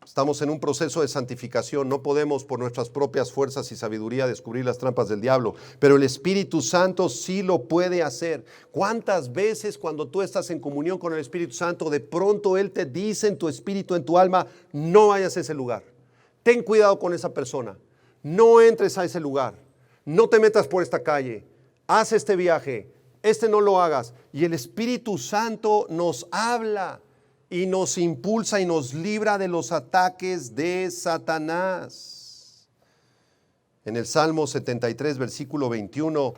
A: Estamos en un proceso de santificación. No podemos por nuestras propias fuerzas y sabiduría descubrir las trampas del diablo, pero el Espíritu Santo sí lo puede hacer. ¿Cuántas veces cuando tú estás en comunión con el Espíritu Santo, de pronto Él te dice en tu espíritu, en tu alma, no vayas a ese lugar? Ten cuidado con esa persona. No entres a ese lugar, no te metas por esta calle, haz este viaje, no lo hagas. Y el Espíritu Santo nos habla y nos impulsa y nos libra de los ataques de Satanás. En el Salmo 73, versículo 21,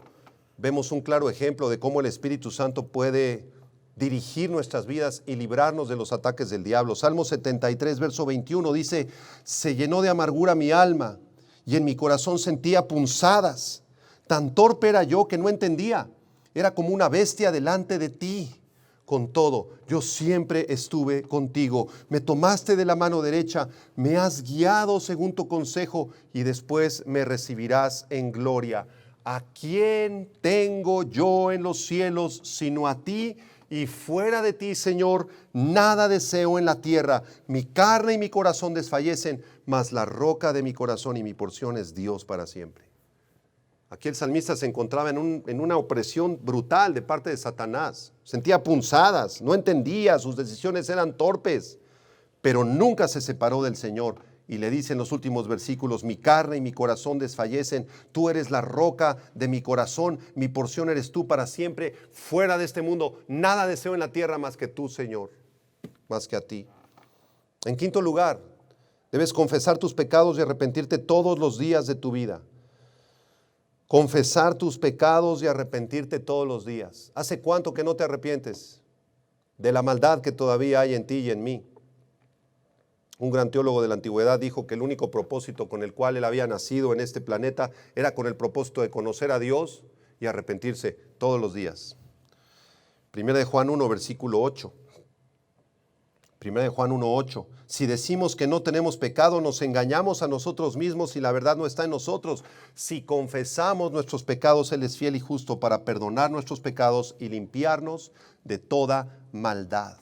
A: vemos un claro ejemplo de cómo el Espíritu Santo puede dirigir nuestras vidas y librarnos de los ataques del diablo. Salmo 73, verso 21 dice, se llenó de amargura mi alma, y en mi corazón sentía punzadas. Tan torpe era yo que no entendía. Era como una bestia delante de ti. Con todo, yo siempre estuve contigo. Me tomaste de la mano derecha, me has guiado según tu consejo y después me recibirás en gloria. ¿A quién tengo yo en los cielos sino a ti? Y fuera de ti, Señor, nada deseo en la tierra. Mi carne y mi corazón desfallecen, mas la roca de mi corazón y mi porción es Dios para siempre. Aquí el salmista se encontraba en una opresión brutal de parte de Satanás. Sentía punzadas, no entendía, sus decisiones eran torpes, pero nunca se separó del Señor. Y le dice en los últimos versículos, mi carne y mi corazón desfallecen, tú eres la roca de mi corazón, mi porción eres tú para siempre. Fuera de este mundo, nada deseo en la tierra más que tú, Señor, más que a ti. En quinto lugar, debes confesar tus pecados y arrepentirte todos los días de tu vida. Confesar tus pecados y arrepentirte todos los días. ¿Hace cuánto que no te arrepientes de la maldad que todavía hay en ti y en mí? Un gran teólogo de la antigüedad dijo que el único propósito con el cual él había nacido en este planeta era con el propósito de conocer a Dios y arrepentirse todos los días. Primera de Juan 1, versículo 8. Primera de Juan 1:8. Si decimos que no tenemos pecado, nos engañamos a nosotros mismos y la verdad no está en nosotros. Si confesamos nuestros pecados, Él es fiel y justo para perdonar nuestros pecados y limpiarnos de toda maldad.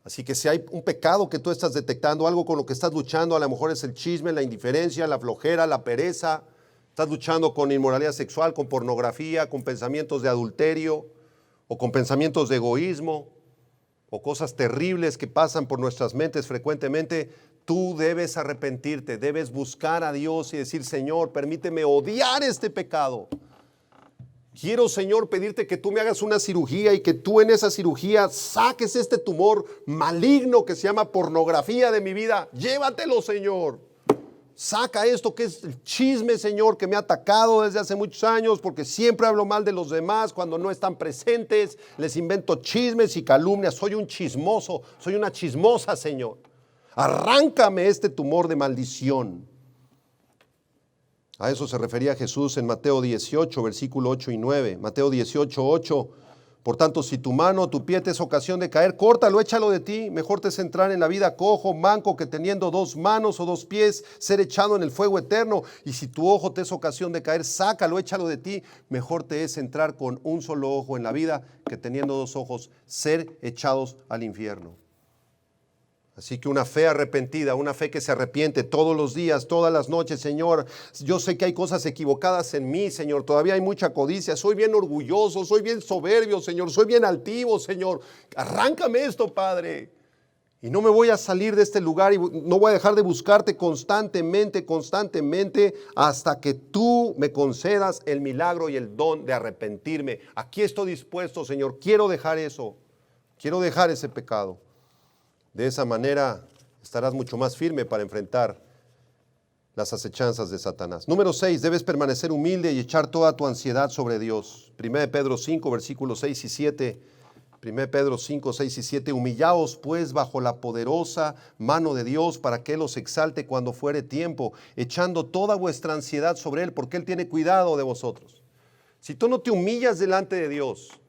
A: Así que si hay un pecado que tú estás detectando, algo con lo que estás luchando, a lo mejor es el chisme, la indiferencia, la flojera, la pereza. Estás luchando con inmoralidad sexual, con pornografía, con pensamientos de adulterio o con pensamientos de egoísmo, o cosas terribles que pasan por nuestras mentes frecuentemente. Tú debes arrepentirte, debes buscar a Dios y decir, Señor, permíteme odiar este pecado. Quiero, Señor, pedirte que tú me hagas una cirugía y que tú en esa cirugía saques este tumor maligno que se llama pornografía de mi vida. Llévatelo, Señor. Saca esto que es el chisme, Señor, que me ha atacado desde hace muchos años, porque siempre hablo mal de los demás cuando no están presentes. Les invento chismes y calumnias. Soy un chismoso, soy una chismosa, Señor. Arráncame este tumor de maldición. A eso se refería Jesús en Mateo 18, versículo 8 y 9. Mateo 18, 8. Por tanto, si tu mano o tu pie te es ocasión de caer, córtalo, échalo de ti. Mejor te es entrar en la vida cojo, manco, que teniendo 2 manos o 2 pies, ser echado en el fuego eterno. Y si tu ojo te es ocasión de caer, sácalo, échalo de ti. Mejor te es entrar con un solo ojo en la vida, que teniendo 2 ojos, ser echados al infierno. Así que una fe arrepentida, una fe que se arrepiente todos los días, todas las noches. Señor, yo sé que hay cosas equivocadas en mí, Señor, todavía hay mucha codicia, soy bien orgulloso, soy bien soberbio, Señor, soy bien altivo, Señor. Arráncame esto, Padre. Y no me voy a salir de este lugar y no voy a dejar de buscarte constantemente hasta que tú me concedas el milagro y el don de arrepentirme. Aquí estoy dispuesto, Señor, quiero dejar eso, quiero dejar ese pecado. De esa manera estarás mucho más firme para enfrentar las acechanzas de Satanás. Número 6, debes permanecer humilde y echar toda tu ansiedad sobre Dios. 1 Pedro 5, versículos 6 y 7. 1 Pedro 5, 6 y 7. Humillaos pues bajo la poderosa mano de Dios para que Él os exalte cuando fuere tiempo, echando toda vuestra ansiedad sobre Él, porque Él tiene cuidado de vosotros. Si tú no te humillas delante de Dios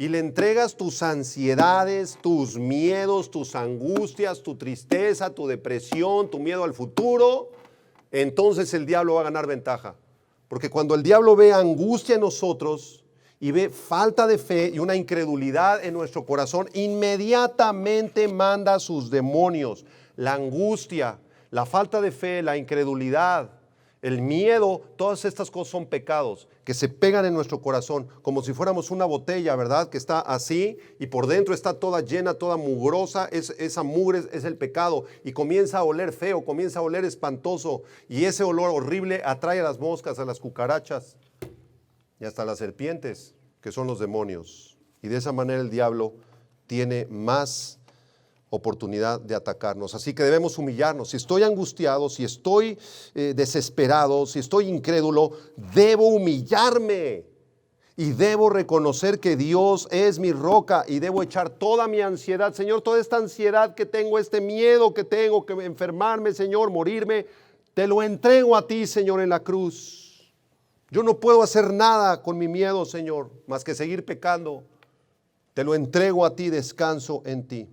A: y le entregas tus ansiedades, tus miedos, tus angustias, tu tristeza, tu depresión, tu miedo al futuro, entonces el diablo va a ganar ventaja. Porque cuando el diablo ve angustia en nosotros y ve falta de fe y una incredulidad en nuestro corazón, inmediatamente manda a sus demonios. La angustia, la falta de fe, la incredulidad, el miedo, todas estas cosas son pecados que se pegan en nuestro corazón, como si fuéramos una botella, ¿verdad? Que está así y por dentro está toda llena, toda mugrosa. Esa mugre es el pecado y comienza a oler feo, comienza a oler espantoso, y ese olor horrible atrae a las moscas, a las cucarachas y hasta a las serpientes, que son los demonios. Y de esa manera el diablo tiene más oportunidad de atacarnos. Así que debemos humillarnos. Si estoy angustiado, si estoy desesperado, si estoy incrédulo, debo humillarme y debo reconocer que Dios es mi roca y debo echar toda mi ansiedad. Señor, toda esta ansiedad que tengo, este miedo que tengo, que enfermarme, Señor, morirme, te lo entrego a ti, Señor, en la cruz. Yo no puedo hacer nada con mi miedo, Señor, más que seguir pecando. Te lo entrego a ti, descanso en ti.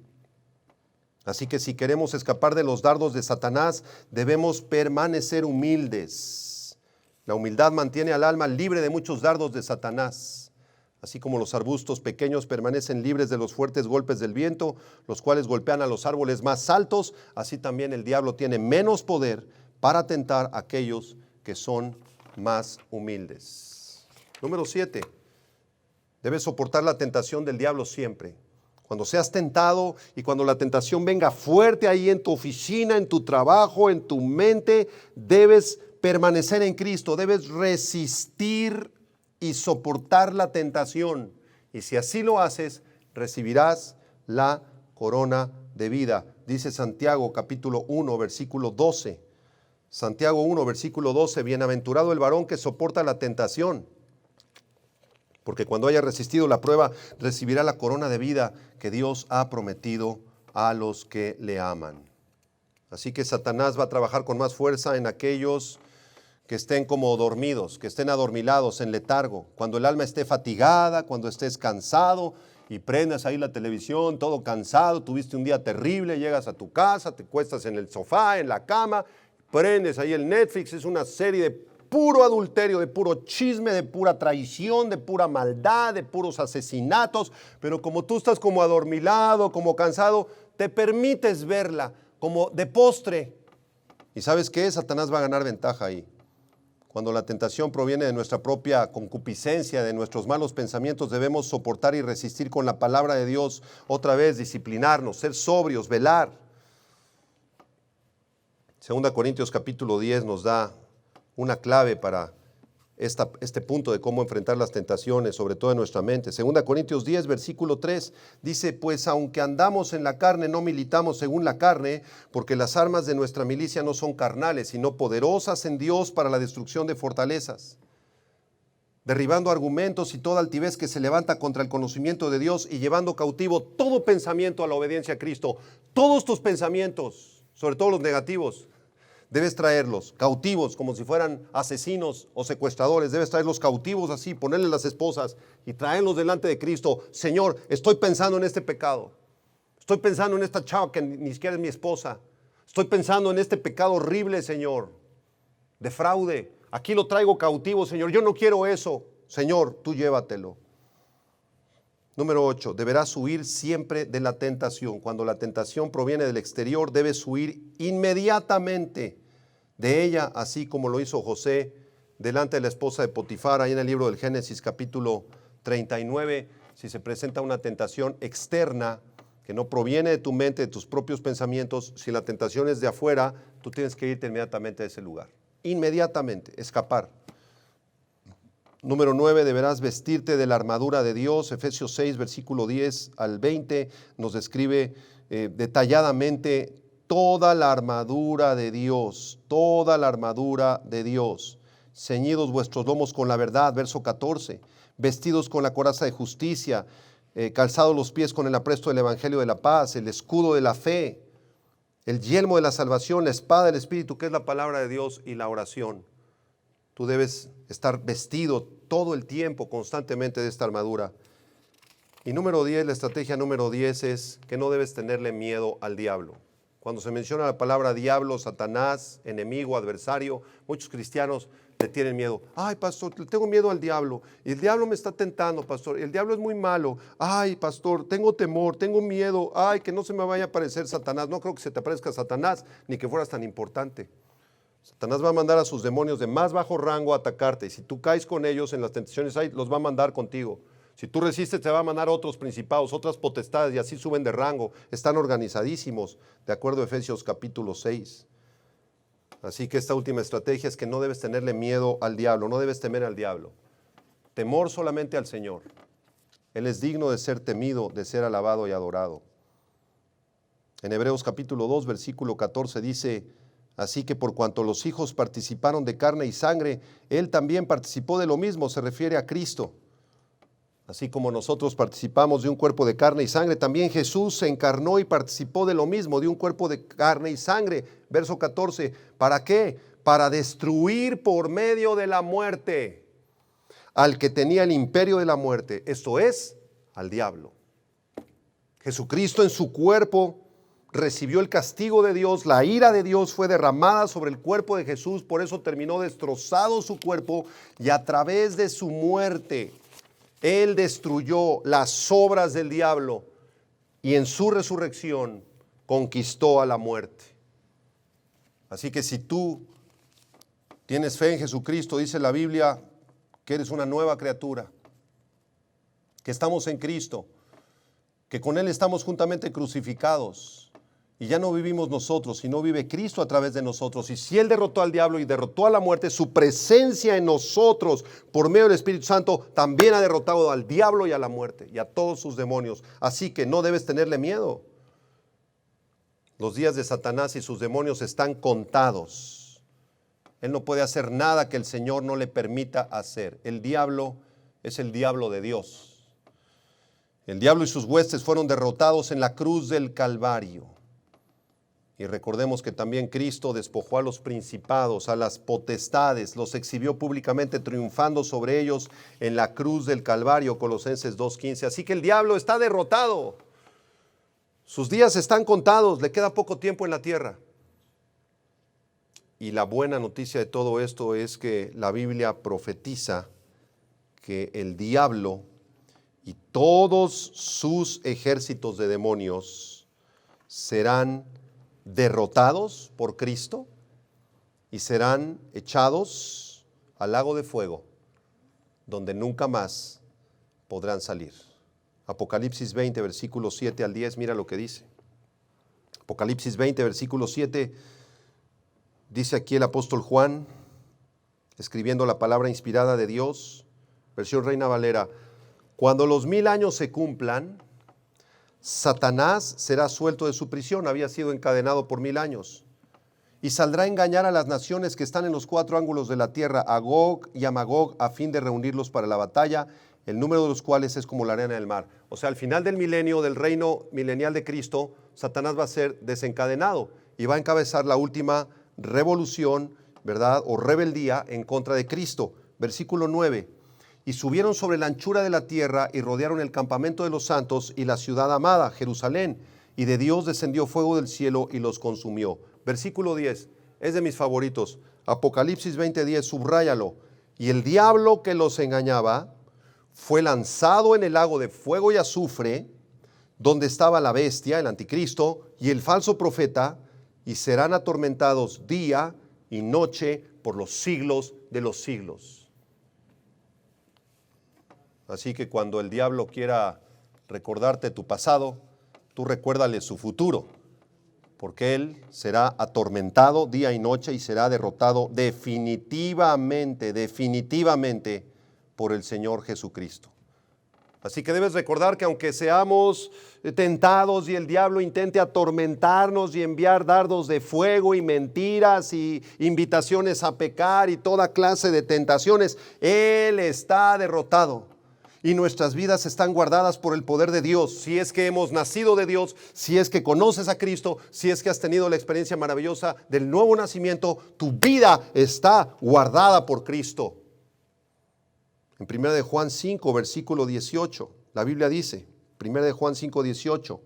A: Así que si queremos escapar de los dardos de Satanás, debemos permanecer humildes. La humildad mantiene al alma libre de muchos dardos de Satanás. Así como los arbustos pequeños permanecen libres de los fuertes golpes del viento, los cuales golpean a los árboles más altos, así también el diablo tiene menos poder para tentar a aquellos que son más humildes. Número 7. Debes soportar la tentación del diablo siempre. Cuando seas tentado y cuando la tentación venga fuerte ahí en tu oficina, en tu trabajo, en tu mente, debes permanecer en Cristo, debes resistir y soportar la tentación. Y si así lo haces, recibirás la corona de vida. Dice Santiago capítulo 1, versículo 12. Santiago 1, versículo 12, bienaventurado el varón que soporta la tentación, porque cuando haya resistido la prueba, recibirá la corona de vida que Dios ha prometido a los que le aman. Así que Satanás va a trabajar con más fuerza en aquellos que estén como dormidos, que estén adormilados, en letargo. Cuando el alma esté fatigada, cuando estés cansado y prendas ahí la televisión, todo cansado, tuviste un día terrible, llegas a tu casa, te cuestas en el sofá, en la cama, prendes ahí el Netflix, es una serie de puro adulterio, de puro chisme, de pura traición, de pura maldad, de puros asesinatos, pero como tú estás como adormilado, como cansado, te permites verla como de postre. ¿Y sabes qué? Satanás va a ganar ventaja ahí. Cuando la tentación proviene de nuestra propia concupiscencia, de nuestros malos pensamientos, debemos soportar y resistir con la palabra de Dios, otra vez disciplinarnos, ser sobrios, velar. 2 Corintios capítulo 10 nos da una clave para este punto de cómo enfrentar las tentaciones, sobre todo en nuestra mente. 2 Corintios 10, versículo 3, dice, pues aunque andamos en la carne, no militamos según la carne, porque las armas de nuestra milicia no son carnales, sino poderosas en Dios para la destrucción de fortalezas, derribando argumentos y toda altivez que se levanta contra el conocimiento de Dios y llevando cautivo todo pensamiento a la obediencia a Cristo. Todos tus pensamientos, sobre todo los negativos, debes traerlos cautivos como si fueran asesinos o secuestradores. Debes traerlos cautivos así, ponerles las esposas y traerlos delante de Cristo. Señor, estoy pensando en este pecado. Estoy pensando en esta chava que ni siquiera es mi esposa. Estoy pensando en este pecado horrible, Señor, de fraude. Aquí lo traigo cautivo, Señor. Yo no quiero eso. Señor, tú llévatelo. Número 8, deberás huir siempre de la tentación. Cuando la tentación proviene del exterior, debes huir inmediatamente de ella, así como lo hizo José delante de la esposa de Potifar, ahí en el libro del Génesis capítulo 39. Si se presenta una tentación externa que no proviene de tu mente, de tus propios pensamientos, si la tentación es de afuera, tú tienes que irte inmediatamente a ese lugar. Inmediatamente, escapar. Número 9, deberás vestirte de la armadura de Dios. Efesios 6, versículo 10 al 20, nos describe detalladamente toda la armadura de Dios, toda la armadura de Dios. Ceñidos vuestros lomos con la verdad, verso 14, vestidos con la coraza de justicia, calzados los pies con el apresto del evangelio de la paz, el escudo de la fe, el yelmo de la salvación, la espada del Espíritu, que es la palabra de Dios, y la oración. Tú debes estar vestido todo el tiempo, constantemente, de esta armadura. Y número 10, la estrategia número 10 es que no debes tenerle miedo al diablo. Cuando se menciona la palabra diablo, Satanás, enemigo, adversario, muchos cristianos le tienen miedo. Ay, pastor, le tengo miedo al diablo. Y el diablo me está tentando, pastor. El diablo es muy malo. Ay, pastor, tengo temor, tengo miedo. Ay, que no se me vaya a aparecer Satanás. No creo que se te aparezca Satanás, ni que fueras tan importante. Satanás va a mandar a sus demonios de más bajo rango a atacarte. Y si tú caes con ellos en las tentaciones, ahí los va a mandar contigo. Si tú resistes, te va a mandar otros principados, otras potestades, y así suben de rango. Están organizadísimos, de acuerdo a Efesios capítulo 6. Así que esta última estrategia es que no debes tenerle miedo al diablo, no debes temer al diablo. Temor solamente al Señor. Él es digno de ser temido, de ser alabado y adorado. En Hebreos capítulo 2, versículo 14 dice: así que por cuanto los hijos participaron de carne y sangre, Él también participó de lo mismo, se refiere a Cristo. Así como nosotros participamos de un cuerpo de carne y sangre, también Jesús se encarnó y participó de lo mismo, de un cuerpo de carne y sangre. Verso 14, ¿para qué? Para destruir por medio de la muerte al que tenía el imperio de la muerte, esto es, al diablo. Jesucristo en su cuerpo recibió el castigo de Dios, la ira de Dios fue derramada sobre el cuerpo de Jesús, por eso terminó destrozado su cuerpo, y a través de su muerte Él destruyó las obras del diablo y en su resurrección conquistó a la muerte. Así que si tú tienes fe en Jesucristo, dice la Biblia que eres una nueva criatura, que estamos en Cristo, que con Él estamos juntamente crucificados. Y ya no vivimos nosotros, sino vive Cristo a través de nosotros. Y si Él derrotó al diablo y derrotó a la muerte, su presencia en nosotros, por medio del Espíritu Santo, también ha derrotado al diablo y a la muerte y a todos sus demonios. Así que no debes tenerle miedo. Los días de Satanás y sus demonios están contados. Él no puede hacer nada que el Señor no le permita hacer. El diablo es el diablo de Dios. El diablo y sus huestes fueron derrotados en la cruz del Calvario. Y recordemos que también Cristo despojó a los principados, a las potestades, los exhibió públicamente triunfando sobre ellos en la cruz del Calvario, Colosenses 2:15. Así que el diablo está derrotado. Sus días están contados, le queda poco tiempo en la tierra. Y la buena noticia de todo esto es que la Biblia profetiza que el diablo y todos sus ejércitos de demonios serán derrotados por Cristo y serán echados al lago de fuego, donde nunca más podrán salir. Apocalipsis 20, versículos 7 al 10, mira lo que dice. Apocalipsis 20, versículo 7, dice aquí el apóstol Juan, escribiendo la palabra inspirada de Dios, versión Reina Valera: cuando los 1000 años se cumplan, Satanás será suelto de su prisión, había sido encadenado por 1000 años, y saldrá a engañar a las naciones que están en los 4 ángulos de la tierra, a Gog y a Magog, a fin de reunirlos para la batalla, el número de los cuales es como la arena del mar. O sea, al final del milenio, del reino milenial de Cristo, Satanás va a ser desencadenado y va a encabezar la última revolución, ¿verdad? O rebeldía en contra de Cristo. Versículo 9. Y subieron sobre la anchura de la tierra y rodearon el campamento de los santos y la ciudad amada, Jerusalén. Y de Dios descendió fuego del cielo y los consumió. Versículo 10. Es de mis favoritos. Apocalipsis 20:10, subráyalo. Y el diablo que los engañaba fue lanzado en el lago de fuego y azufre, donde estaba la bestia, el anticristo, y el falso profeta, y serán atormentados día y noche por los siglos de los siglos. Así que cuando el diablo quiera recordarte tu pasado, tú recuérdale su futuro, porque él será atormentado día y noche y será derrotado definitivamente por el Señor Jesucristo. Así que debes recordar que aunque seamos tentados y el diablo intente atormentarnos y enviar dardos de fuego y mentiras y invitaciones a pecar y toda clase de tentaciones, él está derrotado. Y nuestras vidas están guardadas por el poder de Dios. Si es que hemos nacido de Dios, si es que conoces a Cristo, si es que has tenido la experiencia maravillosa del nuevo nacimiento, tu vida está guardada por Cristo. En 1 de Juan 5, versículo 18, la Biblia dice, 1 de Juan 5, 18,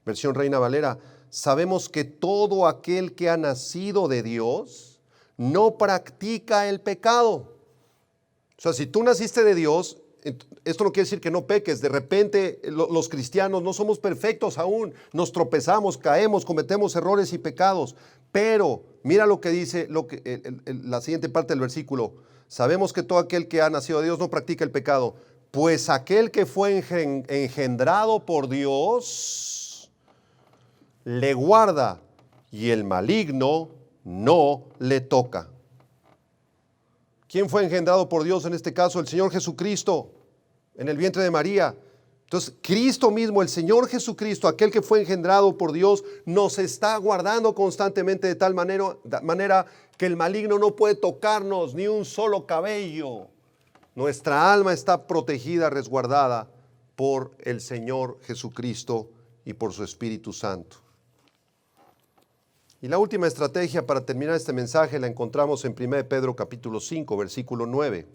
A: versión Reina Valera, sabemos que todo aquel que ha nacido de Dios no practica el pecado. O sea, si tú naciste de Dios, esto no quiere decir que no peques. De repente los cristianos no somos perfectos aún, nos tropezamos, caemos, cometemos errores y pecados, pero mira lo que dice la siguiente parte del versículo. Sabemos que todo aquel que ha nacido de Dios no practica el pecado, pues aquel que fue engendrado por Dios le guarda y el maligno no le toca. ¿Quién fue engendrado por Dios en este caso? El Señor Jesucristo, en el vientre de María. Entonces, Cristo mismo, el Señor Jesucristo, aquel que fue engendrado por Dios, nos está guardando constantemente de tal manera que el maligno no puede tocarnos ni un solo cabello. Nuestra alma está protegida, resguardada por el Señor Jesucristo y por su Espíritu Santo. Y la última estrategia para terminar este mensaje la encontramos en 1 de Pedro capítulo 5, versículo 9.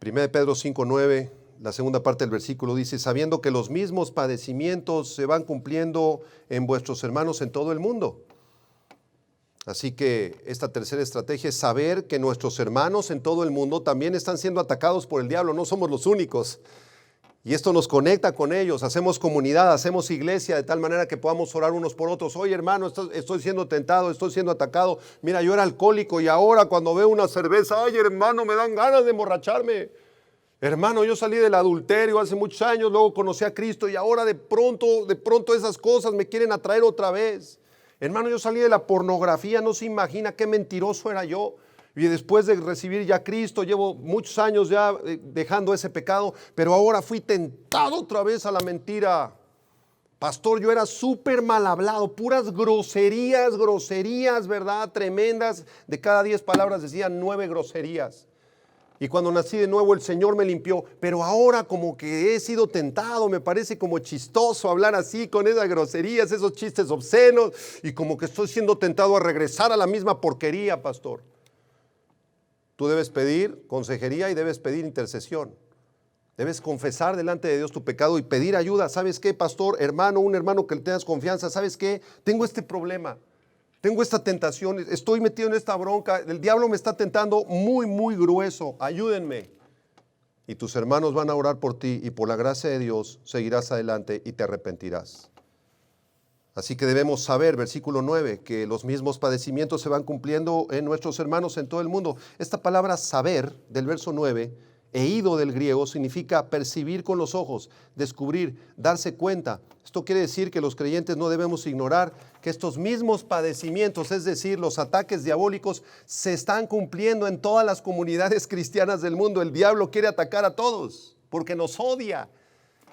A: 1 de Pedro 5, 9, la segunda parte del versículo dice, sabiendo que los mismos padecimientos se van cumpliendo en vuestros hermanos en todo el mundo. Así que esta tercera estrategia es saber que nuestros hermanos en todo el mundo también están siendo atacados por el diablo, no somos los únicos. Y esto nos conecta con ellos, hacemos comunidad, hacemos iglesia de tal manera que podamos orar unos por otros. Oye hermano, estoy siendo tentado, estoy siendo atacado. Mira, yo era alcohólico y ahora cuando veo una cerveza, ay hermano, me dan ganas de emborracharme. Hermano, yo salí del adulterio hace muchos años, luego conocí a Cristo y ahora de pronto esas cosas me quieren atraer otra vez. Hermano, yo salí de la pornografía, no se imagina qué mentiroso era yo. Y después de recibir ya a Cristo, llevo muchos años ya dejando ese pecado, pero ahora fui tentado otra vez a la mentira. Pastor, yo era súper mal hablado, puras groserías, ¿verdad? Tremendas. De cada 10 palabras decían 9 groserías. Y cuando nací de nuevo el Señor me limpió, pero ahora como que he sido tentado, me parece como chistoso hablar así con esas groserías, esos chistes obscenos, y como que estoy siendo tentado a regresar a la misma porquería, pastor. Tú debes pedir consejería y debes pedir intercesión. Debes confesar delante de Dios tu pecado y pedir ayuda. ¿Sabes qué, pastor, hermano, un hermano que le tengas confianza? ¿Sabes qué? Tengo este problema, tengo esta tentación, estoy metido en esta bronca, el diablo me está tentando muy grueso, ayúdenme. Y tus hermanos van a orar por ti y por la gracia de Dios seguirás adelante y te arrepentirás. Así que debemos saber, versículo 9, que los mismos padecimientos se van cumpliendo en nuestros hermanos en todo el mundo. Esta palabra saber del verso 9, eido del griego, significa percibir con los ojos, descubrir, darse cuenta. Esto quiere decir que los creyentes no debemos ignorar que estos mismos padecimientos, es decir, los ataques diabólicos, se están cumpliendo en todas las comunidades cristianas del mundo. El diablo quiere atacar a todos porque nos odia.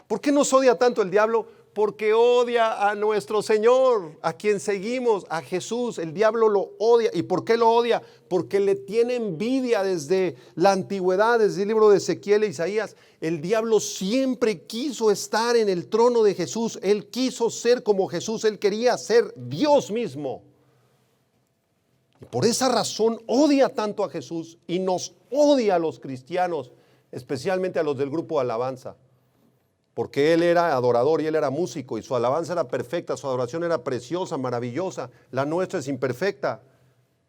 A: ¿Por qué nos odia tanto el diablo? Porque odia a nuestro Señor, a quien seguimos, a Jesús. El diablo lo odia. ¿Y por qué lo odia? Porque le tiene envidia desde la antigüedad, desde el libro de Ezequiel e Isaías. El diablo siempre quiso estar en el trono de Jesús. Él quiso ser como Jesús. Él quería ser Dios mismo. Y por esa razón odia tanto a Jesús y nos odia a los cristianos, especialmente a los del grupo de alabanza. Porque él era adorador y él era músico y su alabanza era perfecta, su adoración era preciosa, maravillosa. La nuestra es imperfecta.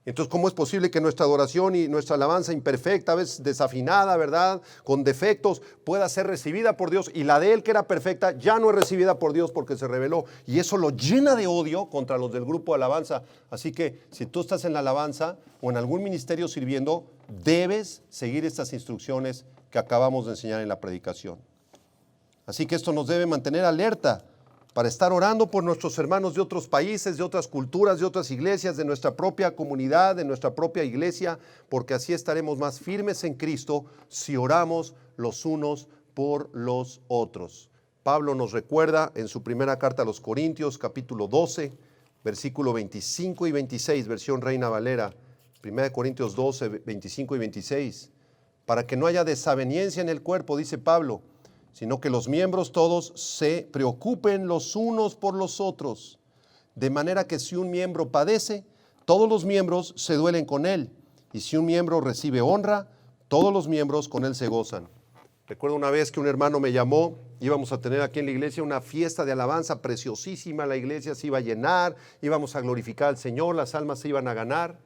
A: Entonces, ¿cómo es posible que nuestra adoración y nuestra alabanza imperfecta, a veces desafinada, ¿verdad?, con defectos, pueda ser recibida por Dios? Y la de él, que era perfecta, ya no es recibida por Dios porque se rebeló. Y eso lo llena de odio contra los del grupo de alabanza. Así que si tú estás en la alabanza o en algún ministerio sirviendo, debes seguir estas instrucciones que acabamos de enseñar en la predicación. Así que esto nos debe mantener alerta para estar orando por nuestros hermanos de otros países, de otras culturas, de otras iglesias, de nuestra propia comunidad, de nuestra propia iglesia, porque así estaremos más firmes en Cristo si oramos los unos por los otros. Pablo nos recuerda en su primera carta a los Corintios, capítulo 12, versículo 25 y 26, versión Reina Valera, 1 Corintios 12, 25 y 26, para que no haya desaveniencia en el cuerpo, dice Pablo, sino que los miembros todos se preocupen los unos por los otros, de manera que si un miembro padece, todos los miembros se duelen con él, y si un miembro recibe honra, todos los miembros con él se gozan. Recuerdo una vez que un hermano me llamó, íbamos a tener aquí en la iglesia una fiesta de alabanza preciosísima, la iglesia se iba a llenar, íbamos a glorificar al Señor, las almas se iban a ganar.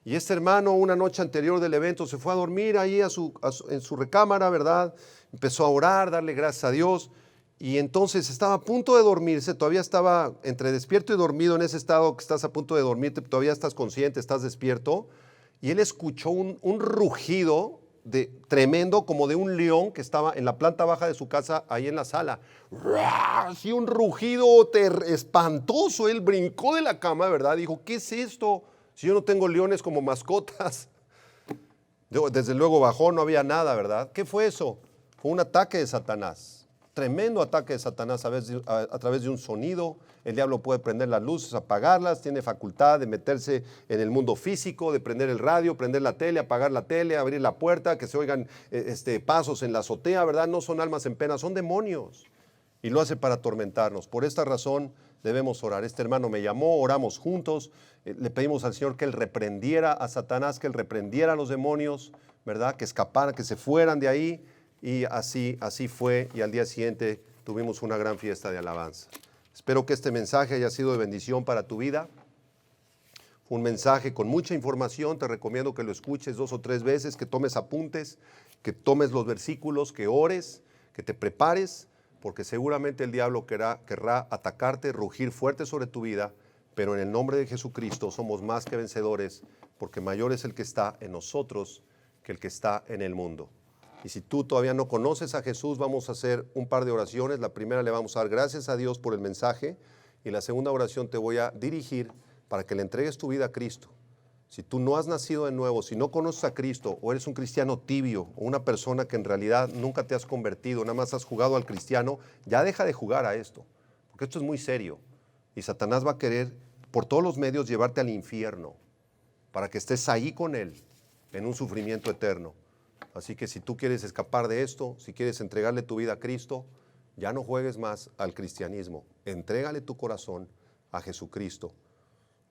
A: Y este hermano, una noche anterior del evento, se fue a dormir ahí en su recámara, ¿verdad? Empezó a orar, darle gracias a Dios. Y entonces estaba a punto de dormirse, todavía estaba entre despierto y dormido, en ese estado que estás a punto de dormirte, todavía estás consciente, estás despierto. Y él escuchó un rugido tremendo, como de un león que estaba en la planta baja de su casa, ahí en la sala. Así un rugido espantoso. Él brincó de la cama, ¿verdad? Dijo, ¿qué es esto? Si yo no tengo leones como mascotas. Desde luego bajó, no había nada, ¿verdad? ¿Qué fue eso? Fue un ataque de Satanás. Tremendo ataque de Satanás a través de un sonido. El diablo puede prender las luces, apagarlas, tiene facultad de meterse en el mundo físico, de prender el radio, prender la tele, apagar la tele, abrir la puerta, que se oigan pasos en la azotea, ¿verdad? No son almas en pena, son demonios. Y lo hace para atormentarnos. Por esta razón debemos orar. Este hermano me llamó, oramos juntos, le pedimos al Señor que Él reprendiera a Satanás, que Él reprendiera a los demonios, ¿verdad? Que escaparan, que se fueran de ahí. Y así fue, y al día siguiente tuvimos una gran fiesta de alabanza. Espero que este mensaje haya sido de bendición para tu vida. Fue un mensaje con mucha información, te recomiendo que lo escuches 2 o 3 veces, que tomes apuntes, que tomes los versículos, que ores, que te prepares, porque seguramente el diablo querrá atacarte, rugir fuerte sobre tu vida, pero en el nombre de Jesucristo somos más que vencedores, porque mayor es el que está en nosotros que el que está en el mundo. Y si tú todavía no conoces a Jesús, vamos a hacer un par de oraciones. La primera le vamos a dar gracias a Dios por el mensaje, y la segunda oración te voy a dirigir para que le entregues tu vida a Cristo. Si tú no has nacido de nuevo, si no conoces a Cristo, o eres un cristiano tibio, o una persona que en realidad nunca te has convertido, nada más has jugado al cristiano, ya deja de jugar a esto, porque esto es muy serio. Y Satanás va a querer por todos los medios llevarte al infierno, para que estés ahí con él, en un sufrimiento eterno. Así que si tú quieres escapar de esto, si quieres entregarle tu vida a Cristo, ya no juegues más al cristianismo. Entrégale tu corazón a Jesucristo.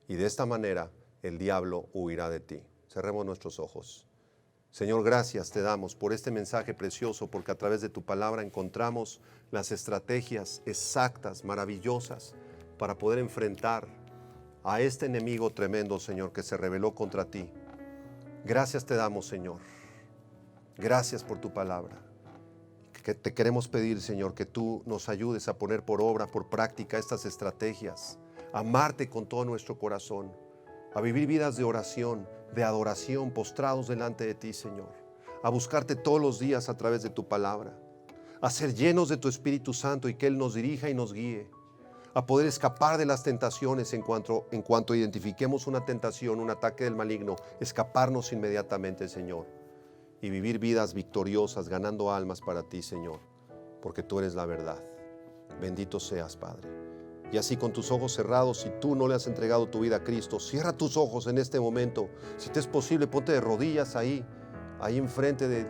A: Y de esta manera el diablo huirá de ti. Cerremos nuestros ojos. Señor, gracias te damos por este mensaje precioso, porque a través de tu palabra encontramos las estrategias exactas, maravillosas, para poder enfrentar a este enemigo tremendo, Señor, que se rebeló contra ti. Gracias te damos, Señor. Gracias por tu palabra. Que te queremos pedir, Señor, que tú nos ayudes a poner por obra, por práctica estas estrategias, a amarte con todo nuestro corazón, a vivir vidas de oración, de adoración, postrados delante de ti, Señor, a buscarte todos los días a través de tu palabra, a ser llenos de tu Espíritu Santo y que Él nos dirija y nos guíe, a poder escapar de las tentaciones en cuanto identifiquemos una tentación, un ataque del maligno, escaparnos inmediatamente, Señor, y vivir vidas victoriosas, ganando almas para ti, Señor, porque tú eres la verdad. Bendito seas, Padre. Y así, con tus ojos cerrados, si tú no le has entregado tu vida a Cristo, cierra tus ojos en este momento. Si te es posible, ponte de rodillas ahí enfrente de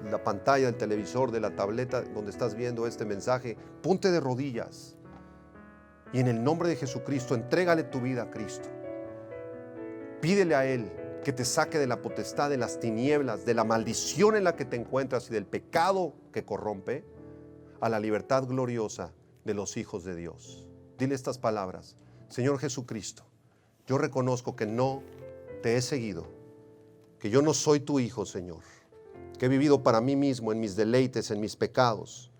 A: la pantalla del televisor, de la tableta donde estás viendo este mensaje. Ponte de rodillas y en el nombre de Jesucristo entrégale tu vida a Cristo. Pídele a Él que te saque de la potestad, de las tinieblas, de la maldición en la que te encuentras y del pecado que corrompe, a la libertad gloriosa de los hijos de Dios. Dile estas palabras: Señor Jesucristo, yo reconozco que no te he seguido, que yo no soy tu hijo, Señor, que he vivido para mí mismo en mis deleites, en mis pecados.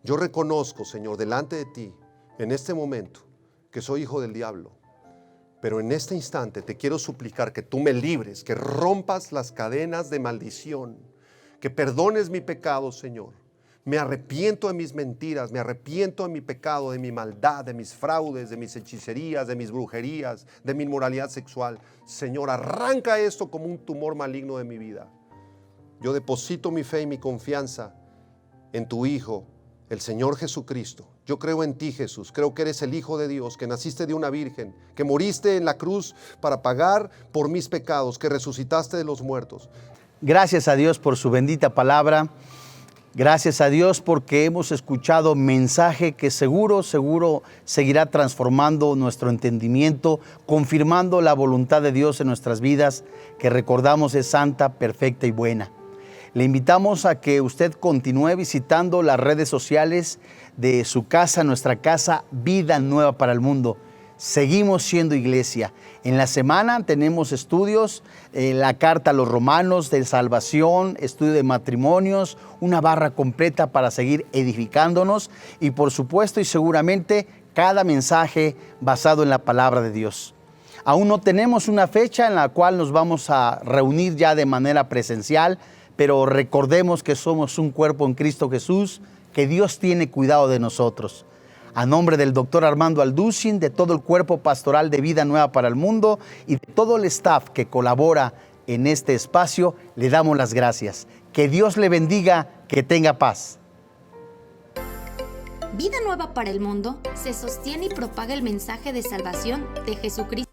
A: Yo reconozco, Señor, delante de ti, en este momento, que soy hijo del diablo. Pero en este instante te quiero suplicar que tú me libres, que rompas las cadenas de maldición, que perdones mi pecado, Señor. Me arrepiento de mis mentiras, me arrepiento de mi pecado, de mi maldad, de mis fraudes, de mis hechicerías, de mis brujerías, de mi inmoralidad sexual. Señor, arranca esto como un tumor maligno de mi vida. Yo deposito mi fe y mi confianza en tu Hijo, el Señor Jesucristo. Yo creo en ti, Jesús. Creo que eres el Hijo de Dios, que naciste de una virgen, que moriste en la cruz para pagar por mis pecados, que resucitaste de los muertos.
B: Gracias a Dios por su bendita palabra. Gracias a Dios porque hemos escuchado mensaje que seguro seguirá transformando nuestro entendimiento, confirmando la voluntad de Dios en nuestras vidas, que recordamos es santa, perfecta y buena. Le invitamos a que usted continúe visitando las redes sociales de su casa, nuestra casa, Vida Nueva para el Mundo. Seguimos siendo iglesia. En la semana tenemos estudios, la carta a los romanos de salvación, estudio de matrimonios, una barra completa para seguir edificándonos y por supuesto y seguramente cada mensaje basado en la palabra de Dios. Aún no tenemos una fecha en la cual nos vamos a reunir ya de manera presencial, pero recordemos que somos un cuerpo en Cristo Jesús, que Dios tiene cuidado de nosotros. A nombre del doctor Armando Alducin, de todo el cuerpo pastoral de Vida Nueva para el Mundo y de todo el staff que colabora en este espacio, le damos las gracias. Que Dios le bendiga, que tenga paz.
C: Vida Nueva para el Mundo se sostiene y propaga el mensaje de salvación de Jesucristo